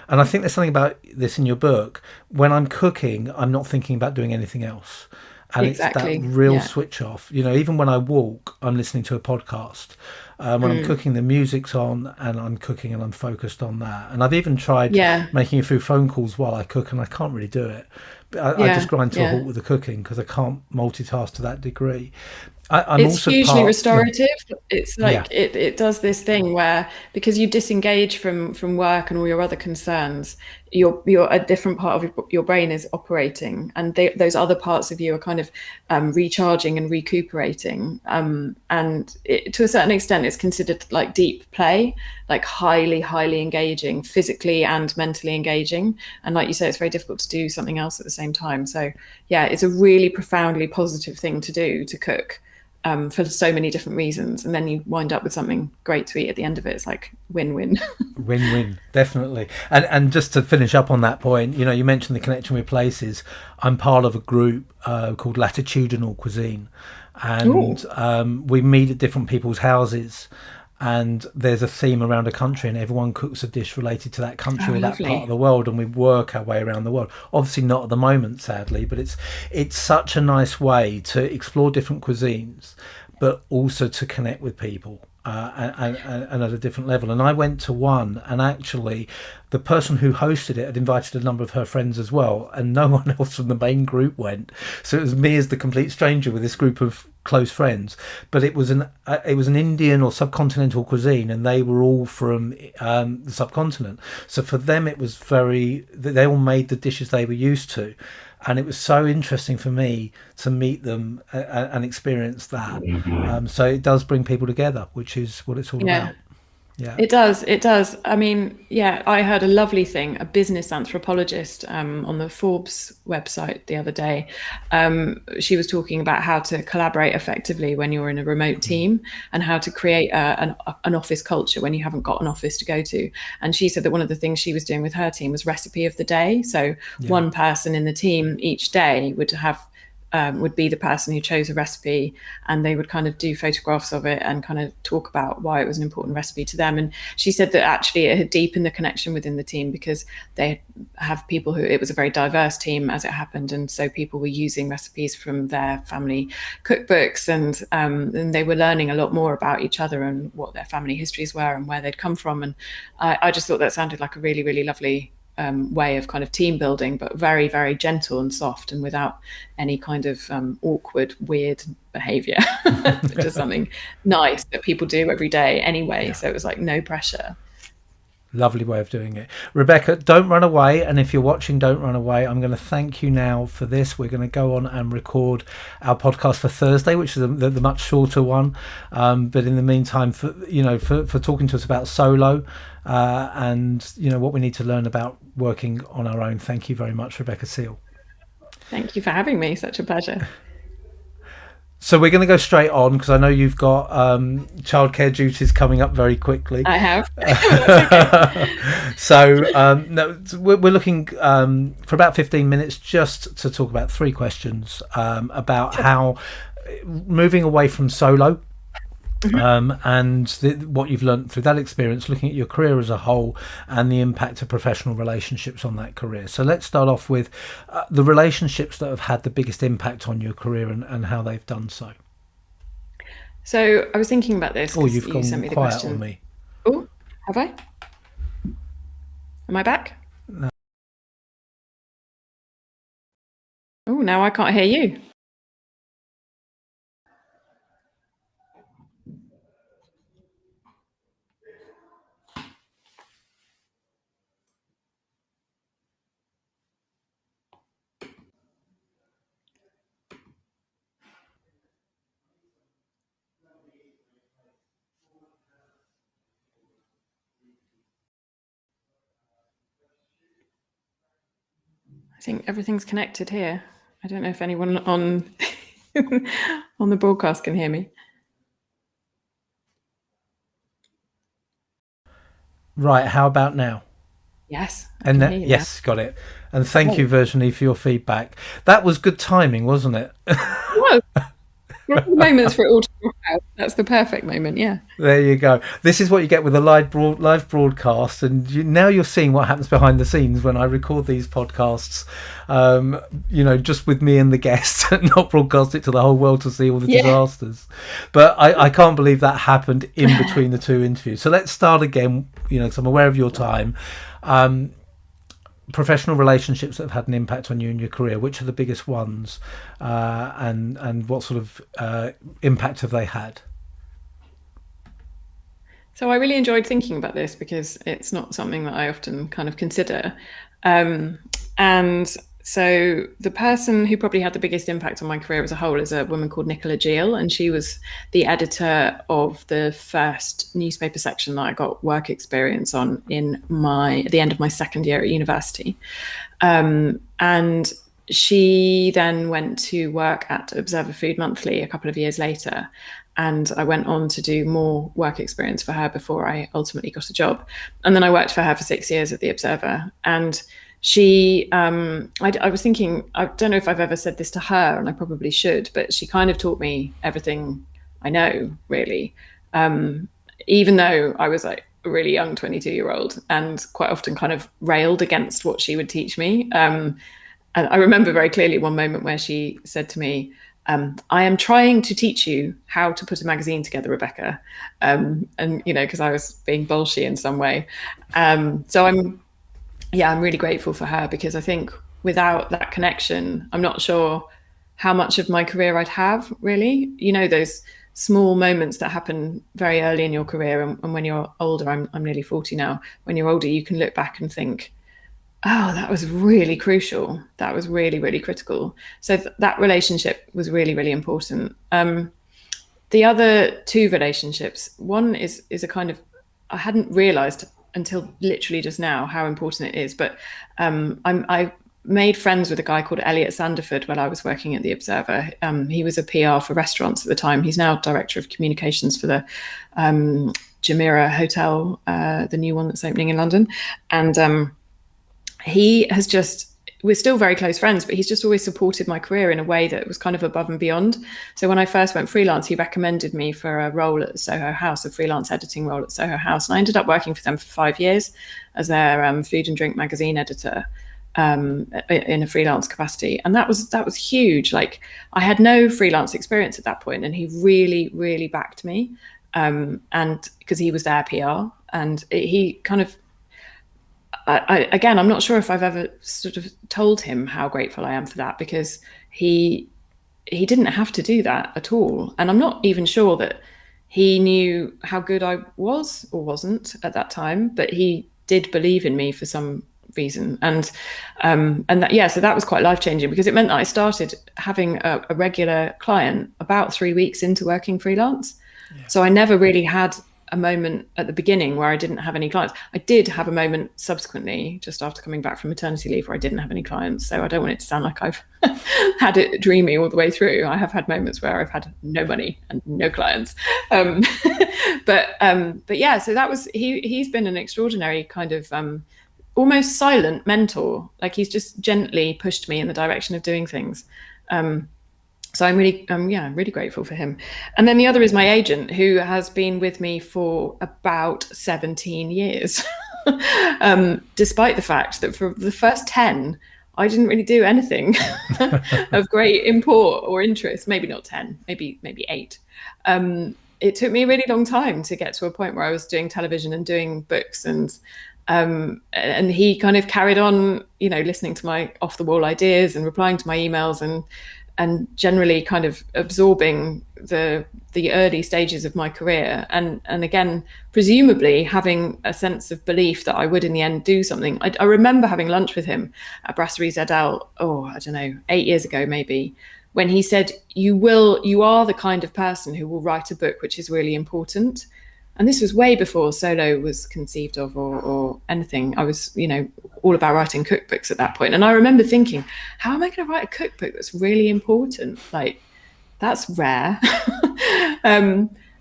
and I think there's something about this in your book, when I'm cooking, I'm not thinking about doing anything else. And exactly. It's that real switch off. You know, even when I walk, I'm listening to a podcast. When I'm cooking, the music's on, and I'm cooking and I'm focused on that. And I've even tried making a few phone calls while I cook, and I can't really do it. I just grind to a halt with the cooking because I can't multitask to that degree. It's also hugely restorative. It's like it does this thing where, because you disengage from work and all your other concerns, you're a different part of your brain is operating, and those other parts of you are kind of recharging and recuperating. And to a certain extent, it's considered like deep play, like highly engaging, physically and mentally engaging. And like you say, it's very difficult to do something else at the same time. So yeah, it's a really profoundly positive thing to do, to cook. For so many different reasons, and then you wind up with something great to eat at the end of it. It's like win-win. Win-win, definitely. And just to finish up on that point, you know, you mentioned the connection with places. I'm part of a group called Latitudinal Cuisine, and we meet at different people's houses, and there's a theme around a country, and everyone cooks a dish related to that country or that part of the world, and we work our way around the world. Obviously not at the moment, sadly, but it's such a nice way to explore different cuisines, but also to connect with people and at a different level. And I went to one, and actually the person who hosted it had invited a number of her friends as well, and no one else from the main group went. So it was me as the complete stranger with this group of close friends. But it was an Indian or subcontinental cuisine, and they were all from the subcontinent. So for them, it was they all made the dishes they were used to. And it was so interesting for me to meet them and experience that. So it does bring people together, which is what it's all about. Yeah, it does. I mean, yeah, I heard a lovely thing. A business anthropologist on the Forbes website the other day. She was talking about how to collaborate effectively when you're in a remote team, and how to create an office culture when you haven't got an office to go to. And she said that one of the things she was doing with her team was recipe of the day. So one person in the team each day would be the person who chose a recipe, and they would kind of do photographs of it and kind of talk about why it was an important recipe to them. And she said that actually it had deepened the connection within the team, because they have people it was a very diverse team as it happened, and so people were using recipes from their family cookbooks, and they were learning a lot more about each other and what their family histories were and where they'd come from. And I just thought that sounded like a really, really lovely way of kind of team building, but very, very gentle and soft, and without any kind of awkward, weird behavior. Just something nice that people do every day anyway. So it was like no pressure. Lovely way of doing it. Rebecca, don't run away. And if you're watching, don't run away. I'm going to thank you now for this. We're going to go on and record our podcast for Thursday, which is the much shorter one. But in the meantime, for talking to us about solo and, what we need to learn about working on our own. Thank you very much, Rebecca Seale. Thank you for having me. Such a pleasure. So we're going to go straight on because I know you've got childcare duties coming up very quickly. I have. So we're looking for about 15 minutes just to talk about 3 questions about how moving away from solo and what you've learned through that experience, looking at your career as a whole and the impact of professional relationships on that career. So let's start off with the relationships that have had the biggest impact on your career and how they've done so. So I was thinking about this. Oh, you've gone sent me the quiet question. on me. Oh, have I? Am I back? No. Oh, now I can't hear you. I think everything's connected here. I don't know if anyone on on the broadcast can hear me. Right, how about now? Yes. Yes, got it. And thank you, Virginie, for your feedback. That was good timing, wasn't it? Well, there are moments for it all to work out. That's the perfect moment, yeah. There you go. This is what you get with a live broadcast, and now you're seeing what happens behind the scenes when I record these podcasts. Just with me and the guest, and not broadcast it to the whole world to see all the disasters. But I can't believe that happened in between the 2 interviews. So let's start again. Because I'm aware of your time. Professional relationships that have had an impact on you in your career, which are the biggest ones, and what sort of impact have they had? So I really enjoyed thinking about this because it's not something that I often kind of consider. And so the person who probably had the biggest impact on my career as a whole is a woman called Nicola Gill, and she was the editor of the first newspaper section that I got work experience on at the end of my second year at university. And she then went to work at Observer Food Monthly a couple of years later. And I went on to do more work experience for her before I ultimately got a job. And then I worked for her for 6 years at the Observer. And she, I was thinking, I don't know if I've ever said this to her, and I probably should, but she kind of taught me everything I know, really. Even though I was like a really young 22-year-old and quite often kind of railed against what she would teach me. And I remember very clearly one moment where she said to me, I am trying to teach you how to put a magazine together, Rebecca. And, because I was being bolshy in some way. So I'm really grateful for her, because I think without that connection, I'm not sure how much of my career I'd have, really. Those small moments that happen very early in your career. And when you're older, I'm nearly 40 now. When you're older, you can look back and think, oh, that was really crucial. That was really, really critical. So that relationship was really, really important. The other 2 relationships, one is a kind of, I hadn't realized until literally just now how important it is. But I made friends with a guy called Elliot Sanderford while I was working at the Observer. He was a PR for restaurants at the time. He's now director of communications for the Jumeirah Hotel, the new one that's opening in London. And he has we're still very close friends, but he's just always supported my career in a way that was kind of above and beyond. So when I first went freelance, he recommended me for a role at Soho House, a freelance editing role at Soho House. And I ended up working for them for 5 years as their food and drink magazine editor in a freelance capacity. And that was huge. Like, I had no freelance experience at that point, and he really, really backed me. And because he was their PR, and he kind of, again, I'm not sure if I've ever sort of told him how grateful I am for that, because he didn't have to do that at all. And I'm not even sure that he knew how good I was or wasn't at that time, but he did believe in me for some reason. And that, so that was quite life-changing, because it meant that I started having a regular client about 3 weeks into working freelance. So I never really had a moment at the beginning where I didn't have any clients. I did have a moment subsequently, just after coming back from maternity leave, where I didn't have any clients. So I don't want it to sound like I've had it dreamy all the way through. I have had moments where I've had no money and no clients. But yeah, so that was, he's been an extraordinary kind of almost silent mentor. Like, he's just gently pushed me in the direction of doing things. So I'm really grateful for him. And then the other is my agent, who has been with me for about 17 years, despite the fact that for the first 10, I didn't really do anything of great import or interest. Maybe not 10, maybe 8. It took me a really long time to get to a point where I was doing television and doing books, and he kind of carried on, listening to my off the wall ideas and replying to my emails, and generally kind of absorbing the early stages of my career, and again, presumably having a sense of belief that I would in the end do something. I remember having lunch with him at Brasserie Zedel, I don't know, 8 years ago maybe, when he said, you are the kind of person who will write a book which is really important. And this was way before Solo was conceived of or anything. I was, all about writing cookbooks at that point. And I remember thinking, how am I going to write a cookbook that's really important? Like, that's rare.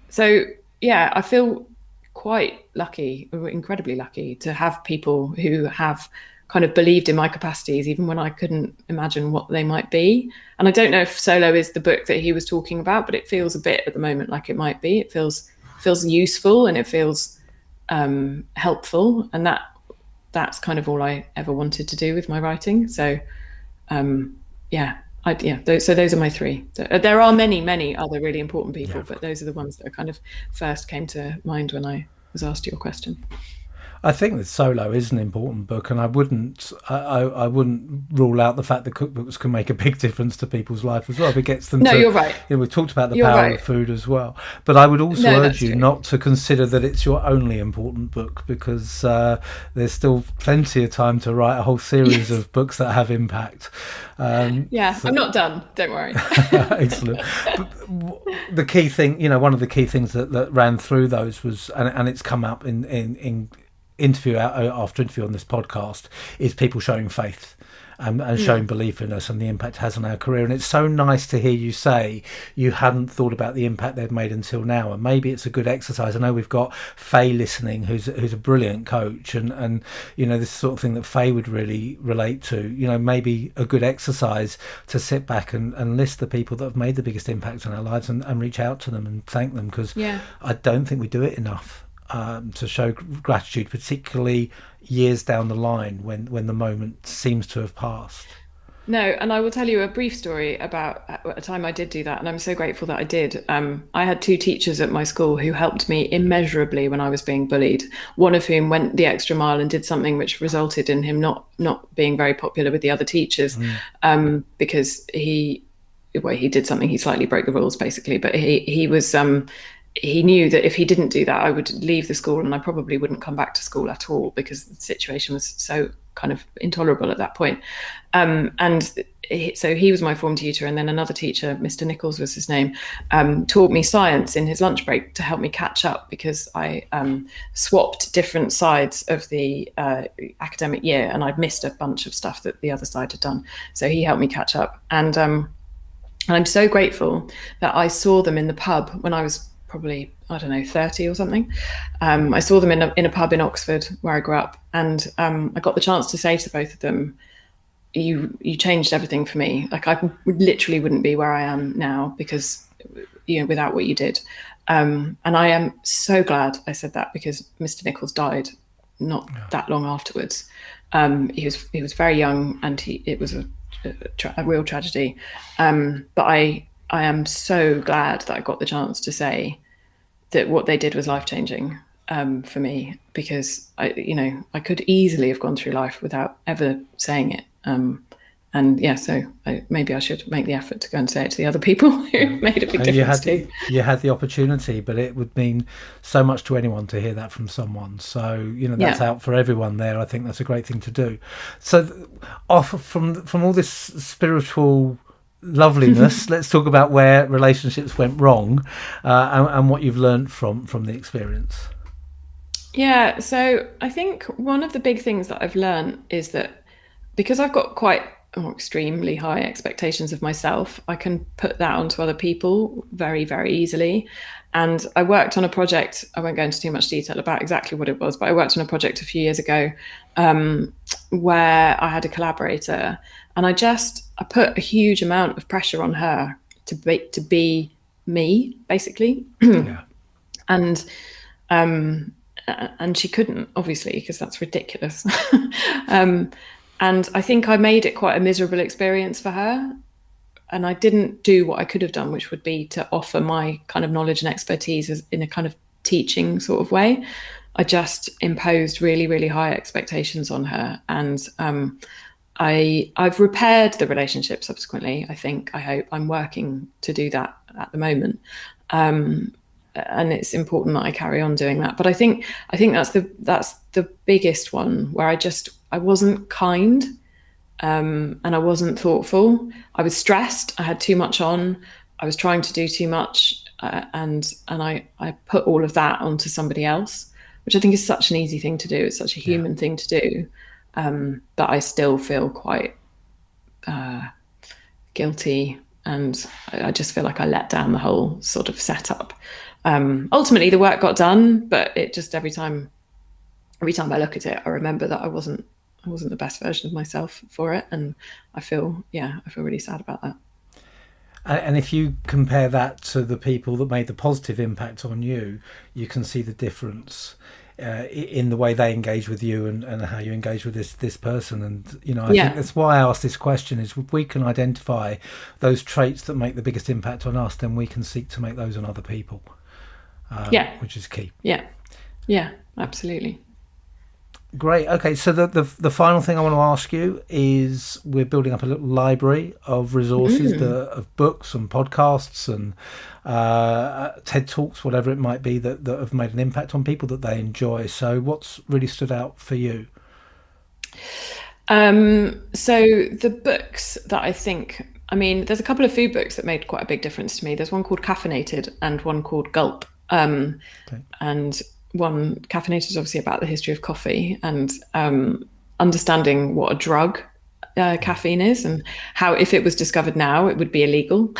So, yeah, I feel quite lucky, incredibly lucky, to have people who have kind of believed in my capacities, even when I couldn't imagine what they might be. And I don't know if Solo is the book that he was talking about, but it feels a bit at the moment like it might be. It feels useful, and it feels helpful, and that's kind of all I ever wanted to do with my writing. So those are my 3. There are many other really important people, but those are the ones that kind of first came to mind when I was asked your question. I think that Solo is an important book, and I wouldn't rule out the fact that cookbooks can make a big difference to people's life as well if it gets them. You're right. We've talked about the power of food as well, but I would also urge you not to consider that it's your only important book, because there's still plenty of time to write a whole series of books that have impact. I'm not done. Don't worry. Excellent. The key thing, one of the key things that ran through those was, and it's come up in interview after interview on this podcast, is people showing faith and showing belief in us and the impact it has on our career. And it's so nice to hear you say you hadn't thought about the impact they've made until now, and maybe it's a good exercise. I know we've got Faye listening, who's a brilliant coach, and this sort of thing that Faye would really relate to. Maybe a good exercise to sit back and list the people that have made the biggest impact on our lives and reach out to them and thank them, because I don't think we do it enough. To show gratitude, particularly years down the line when the moment seems to have passed. No, and I will tell you a brief story about a time I did do that, and I'm so grateful that I did. I had 2 teachers at my school who helped me immeasurably when I was being bullied, one of whom went the extra mile and did something which resulted in him not being very popular with the other teachers, because he did something, he slightly broke the rules basically, but he was he knew that if he didn't do that, I would leave the school and I probably wouldn't come back to school at all, because the situation was so kind of intolerable at that point. So he was my form tutor, and then another teacher, Mr. Nichols was his name, taught me science in his lunch break to help me catch up, because I swapped different sides of the academic year and I'd missed a bunch of stuff that the other side had done. So he helped me catch up. And I'm so grateful that I saw them in the pub when I was probably, 30 or something. I saw them in a pub in Oxford where I grew up, and I got the chance to say to both of them, you changed everything for me. Like, I literally wouldn't be where I am now because, without what you did. And I am so glad I said that, because Mr. Nichols died not that long afterwards. He was very young, and it was a real tragedy. But I am so glad that I got the chance to say that what they did was life-changing for me, because I could easily have gone through life without ever saying it. And yeah, so maybe I should make the effort to go and say it to the other people who made a big difference too. You had the opportunity, but it would mean so much to anyone to hear that from someone. So that's out for everyone there. I think that's a great thing to do. So off from all this spiritual loveliness, let's talk about where relationships went wrong, and what you've learned from the experience. Yeah, so I think one of the big things that I've learned is that because I've got quite extremely high expectations of myself, I can put that onto other people very, very easily. And I worked on a project, I won't go into too much detail about exactly what it was, but I worked on a project a few years ago where I had a collaborator, and I put a huge amount of pressure on her to be me, basically. Yeah. And she couldn't, obviously, because that's ridiculous. And I think I made it quite a miserable experience for her. And I didn't do what I could have done, which would be to offer my kind of knowledge and expertise in a kind of teaching sort of way. I just imposed really, really high expectations on her. And I've repaired the relationship subsequently. I hope I'm working to do that at the moment. And it's important that I carry on doing that. But I think that's the biggest one, where I wasn't kind, and I wasn't thoughtful. I was stressed. I had too much on. I was trying to do too much, and I put all of that onto somebody else, which I think is such an easy thing to do. It's such a human thing to do, but I still feel quite guilty, and I just feel like I let down the whole sort of setup. Ultimately, the work got done, but it just every time I look at it, I remember that I wasn't the best version of myself for it, and I feel really sad about that. And if you compare that to the people that made the positive impact on you, you can see the difference in the way they engage with you and how you engage with this person. And I think that's why I asked this question, is if we can identify those traits that make the biggest impact on us, then we can seek to make those on other people, which is key. Yeah, absolutely. Great. Okay, so the final thing I want to ask you is, we're building up a little library of resources, of books and podcasts and TED Talks, whatever it might be, that have made an impact on people that they enjoy. So what's really stood out for you? So the books that there's a couple of food books that made quite a big difference to me. There's one called Caffeinated and one called Gulp. And one, Caffeinated, is obviously about the history of coffee and understanding what a drug caffeine is, and how, if it was discovered now, it would be illegal.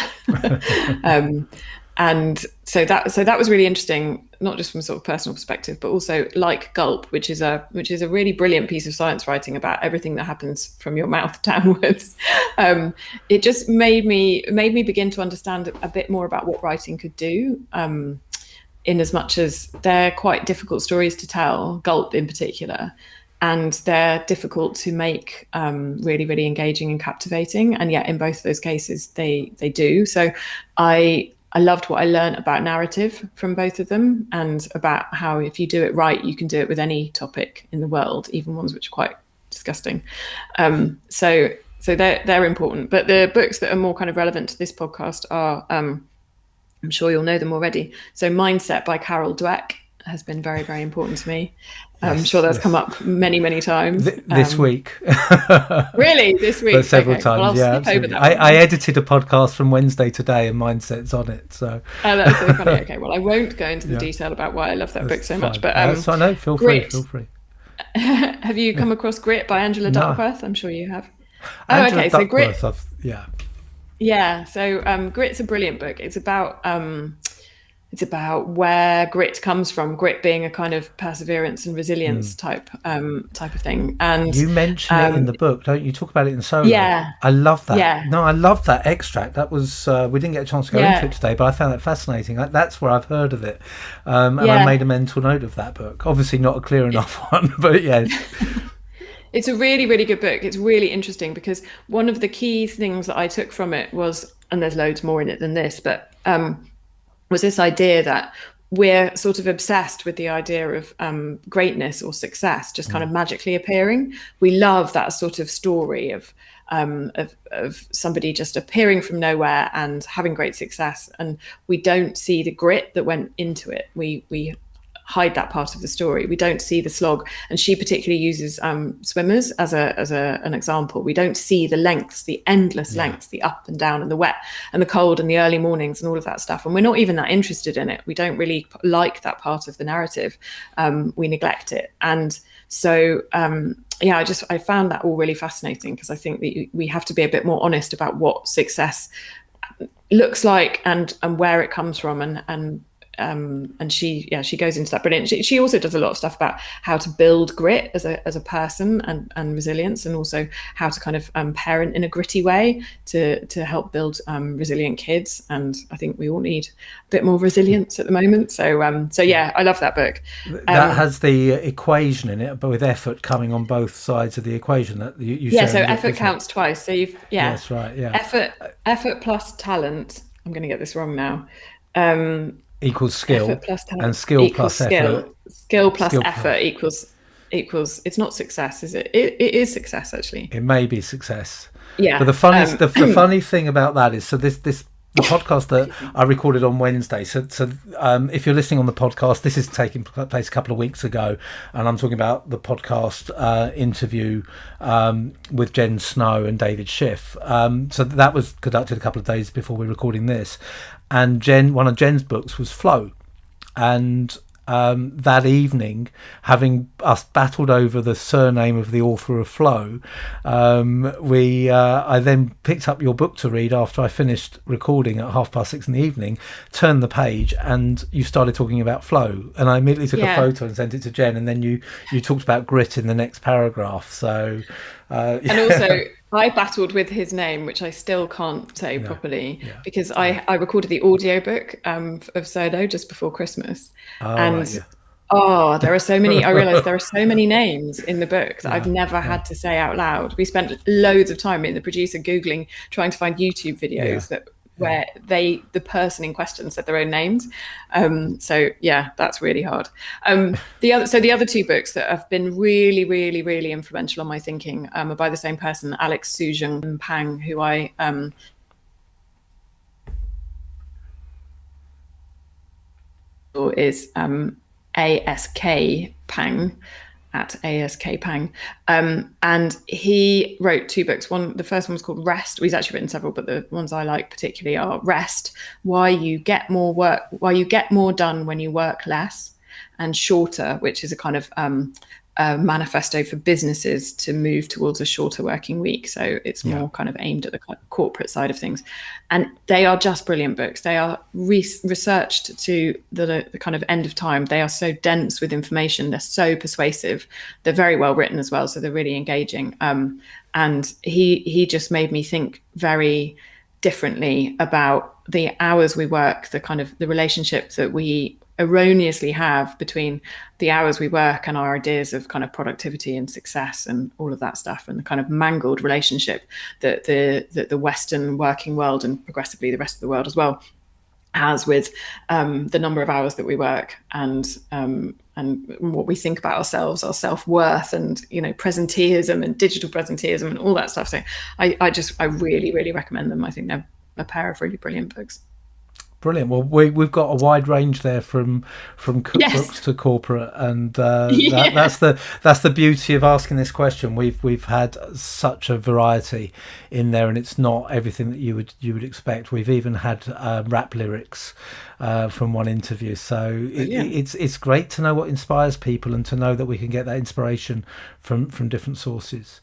And so that was really interesting, not just from a sort of personal perspective, but also like Gulp, which is a really brilliant piece of science writing about everything that happens from your mouth downwards. It just made me begin to understand a bit more about what writing could do. In as much as they're quite difficult stories to tell, Gulp in particular, and they're difficult to make really, really engaging and captivating. And yet in both of those cases, they do. So I loved what I learned about narrative from both of them, and about how if you do it right, you can do it with any topic in the world, even ones which are quite disgusting. So they're important. But the books that are more kind of relevant to this podcast are, I'm sure you'll know them already. So Mindset by Carol Dweck has been very, very important to me. I'm sure that's come up many, many times. This week. Really? This week? But several times, well, I'll skip over that. I edited a podcast from Wednesday today and Mindset's on it. So. Oh, that's so funny. Okay, well, I won't go into the detail about why I love that book so much. But so I know, feel free. Have you come across Grit by Angela Darkworth? I'm sure you have. Angela okay. Duckworth, So Grit. Yeah. So Grit's a brilliant book. It's about where grit comes from. Grit being a kind of perseverance and resilience type of thing. And you mention it in the book, don't you? Talk about it in solo. Yeah. I love that. Yeah. No, I love that extract. That was we didn't get a chance to go into it today, but I found that fascinating. That's where I've heard of it, and I made a mental note of that book. Obviously, not a clear enough one, but yeah. It's a really, really good book. It's really interesting because one of the key things that I took from it was, and there's loads more in it than this, but was this idea that we're sort of obsessed with the idea of greatness or success just kind of magically appearing. We love that sort of story of somebody just appearing from nowhere and having great success, and we don't see the grit that went into it. We hide that part of the story. We don't see the slog, and she particularly uses swimmers as an example. We don't see the lengths, the endless lengths, the up and down and the wet and the cold and the early mornings and all of that stuff, and we're not even that interested in it. We don't really like that part of the narrative. We neglect it. And so I found that all really fascinating, because I think that we have to be a bit more honest about what success looks like and where it comes from, and she goes into that brilliant. She also does a lot of stuff about how to build grit as a person and resilience, and also how to kind of parent in a gritty way to help build resilient kids. And I think we all need a bit more resilience at the moment. So I love that book. That has the equation in it, but with effort coming on both sides of the equation. That you so effort counts twice. So that's right. Yeah, effort plus talent. I'm going to get this wrong now. Equals skill, and skill plus effort. Skill plus effort equals. It's not success, is it? It is success, actually. It may be success. Yeah. But the funny thing about that is, so the podcast that I recorded on Wednesday. So if you're listening on the podcast, this is taking place a couple of weeks ago, and I'm talking about the podcast interview with Jen Snow and David Schiff. So that was conducted a couple of days before we're recording this, and one of Jen's books was Flow, and that evening, having us battled over the surname of the author of Flow, I then picked up your book to read after I finished recording at 6:30 in the evening, turned the page, and you started talking about flow, and I immediately took a photo and sent it to Jen, and then you talked about grit in the next paragraph. So and also I battled with his name, which I still can't say properly, because I recorded the audiobook of Solo just before Christmas. There are so many. I realized there are so many names in the book that I've never had to say out loud. We spent loads of time, the producer, Googling, trying to find YouTube videos where the person in question said their own names. That's really hard. The other two books that have been really, really, really influential on my thinking are by the same person, Alex Sujung Pang, who I is ASK Pang, at ASK Pang, and he wrote two books. The first one was called Rest. He's actually written several, but the ones I like particularly are Rest: Why You Get More Done When You Work Less, and Shorter, which is a kind of a manifesto for businesses to move towards a shorter working week. So it's more kind of aimed at the corporate side of things. And they are just brilliant books. They are researched to the kind of end of time. They are so dense with information. They're so persuasive. They're very well written as well. So they're really engaging. And he just made me think very differently about the hours we work, the kind of the relationship that we erroneously have between the hours we work and our ideas of kind of productivity and success and all of that stuff, and the kind of mangled relationship that the Western working world, and progressively the rest of the world as well, has with the number of hours that we work, and what we think about ourselves, our self-worth, and presenteeism and digital presenteeism and all that stuff. So I really, really recommend them. I think they're a pair of really brilliant books. Brilliant. Well, we've got a wide range there from cookbooks to corporate, and that's the beauty of asking this question. We've had such a variety in there, and it's not everything that you would expect. We've even had rap lyrics from one interview. So it's great to know what inspires people, and to know that we can get that inspiration from different sources.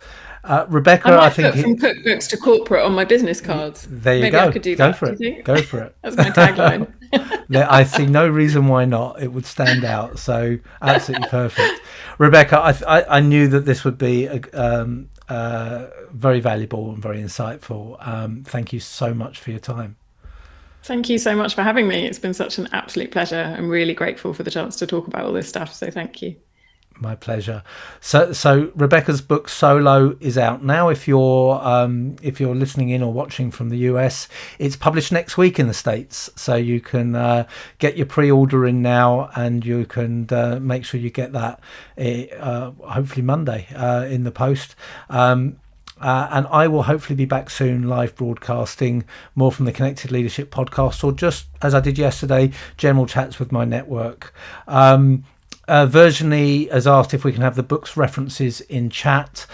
Rebecca, I think from cookbooks to corporate on my business cards. There you Maybe go. I could do that. Go for it. Go for it. That's my tagline. I see no reason why not. It would stand out. So absolutely perfect. Rebecca, I knew that this would be very valuable and very insightful. Thank you so much for your time. Thank you so much for having me. It's been such an absolute pleasure. I'm really grateful for the chance to talk about all this stuff. So thank you. My pleasure. So Rebecca's book Solo is out now. If you're listening in or watching from the US, it's published next week in the States. So you can get your pre-order in now, and you can make sure you get that hopefully Monday in the post. And I will hopefully be back soon, live broadcasting more from the Connected Leadership podcast, or just as I did yesterday, general chats with my network. Virginie has asked if we can have the book's references in chat.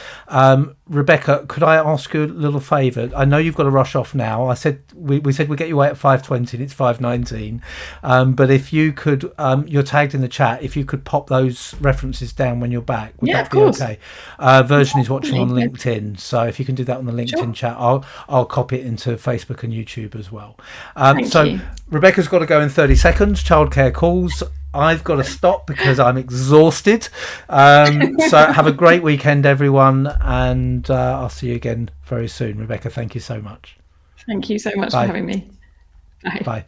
Rebecca, could I ask you a little favour? I know you've got to rush off now. I said we said we'd get you away at 5:20 and it's 5:19. But if you could, you're tagged in the chat. If you could pop those references down when you're back, would that be okay? Virginie's watching on LinkedIn, so if you can do that on the LinkedIn chat, I'll copy it into Facebook and YouTube as well. So you. Rebecca's got to go in 30 seconds. Childcare calls. I've got to stop because I'm exhausted. So have a great weekend, everyone, and I'll see you again very soon. Rebecca, thank you so much. Thank you so much for having me. Bye. Bye.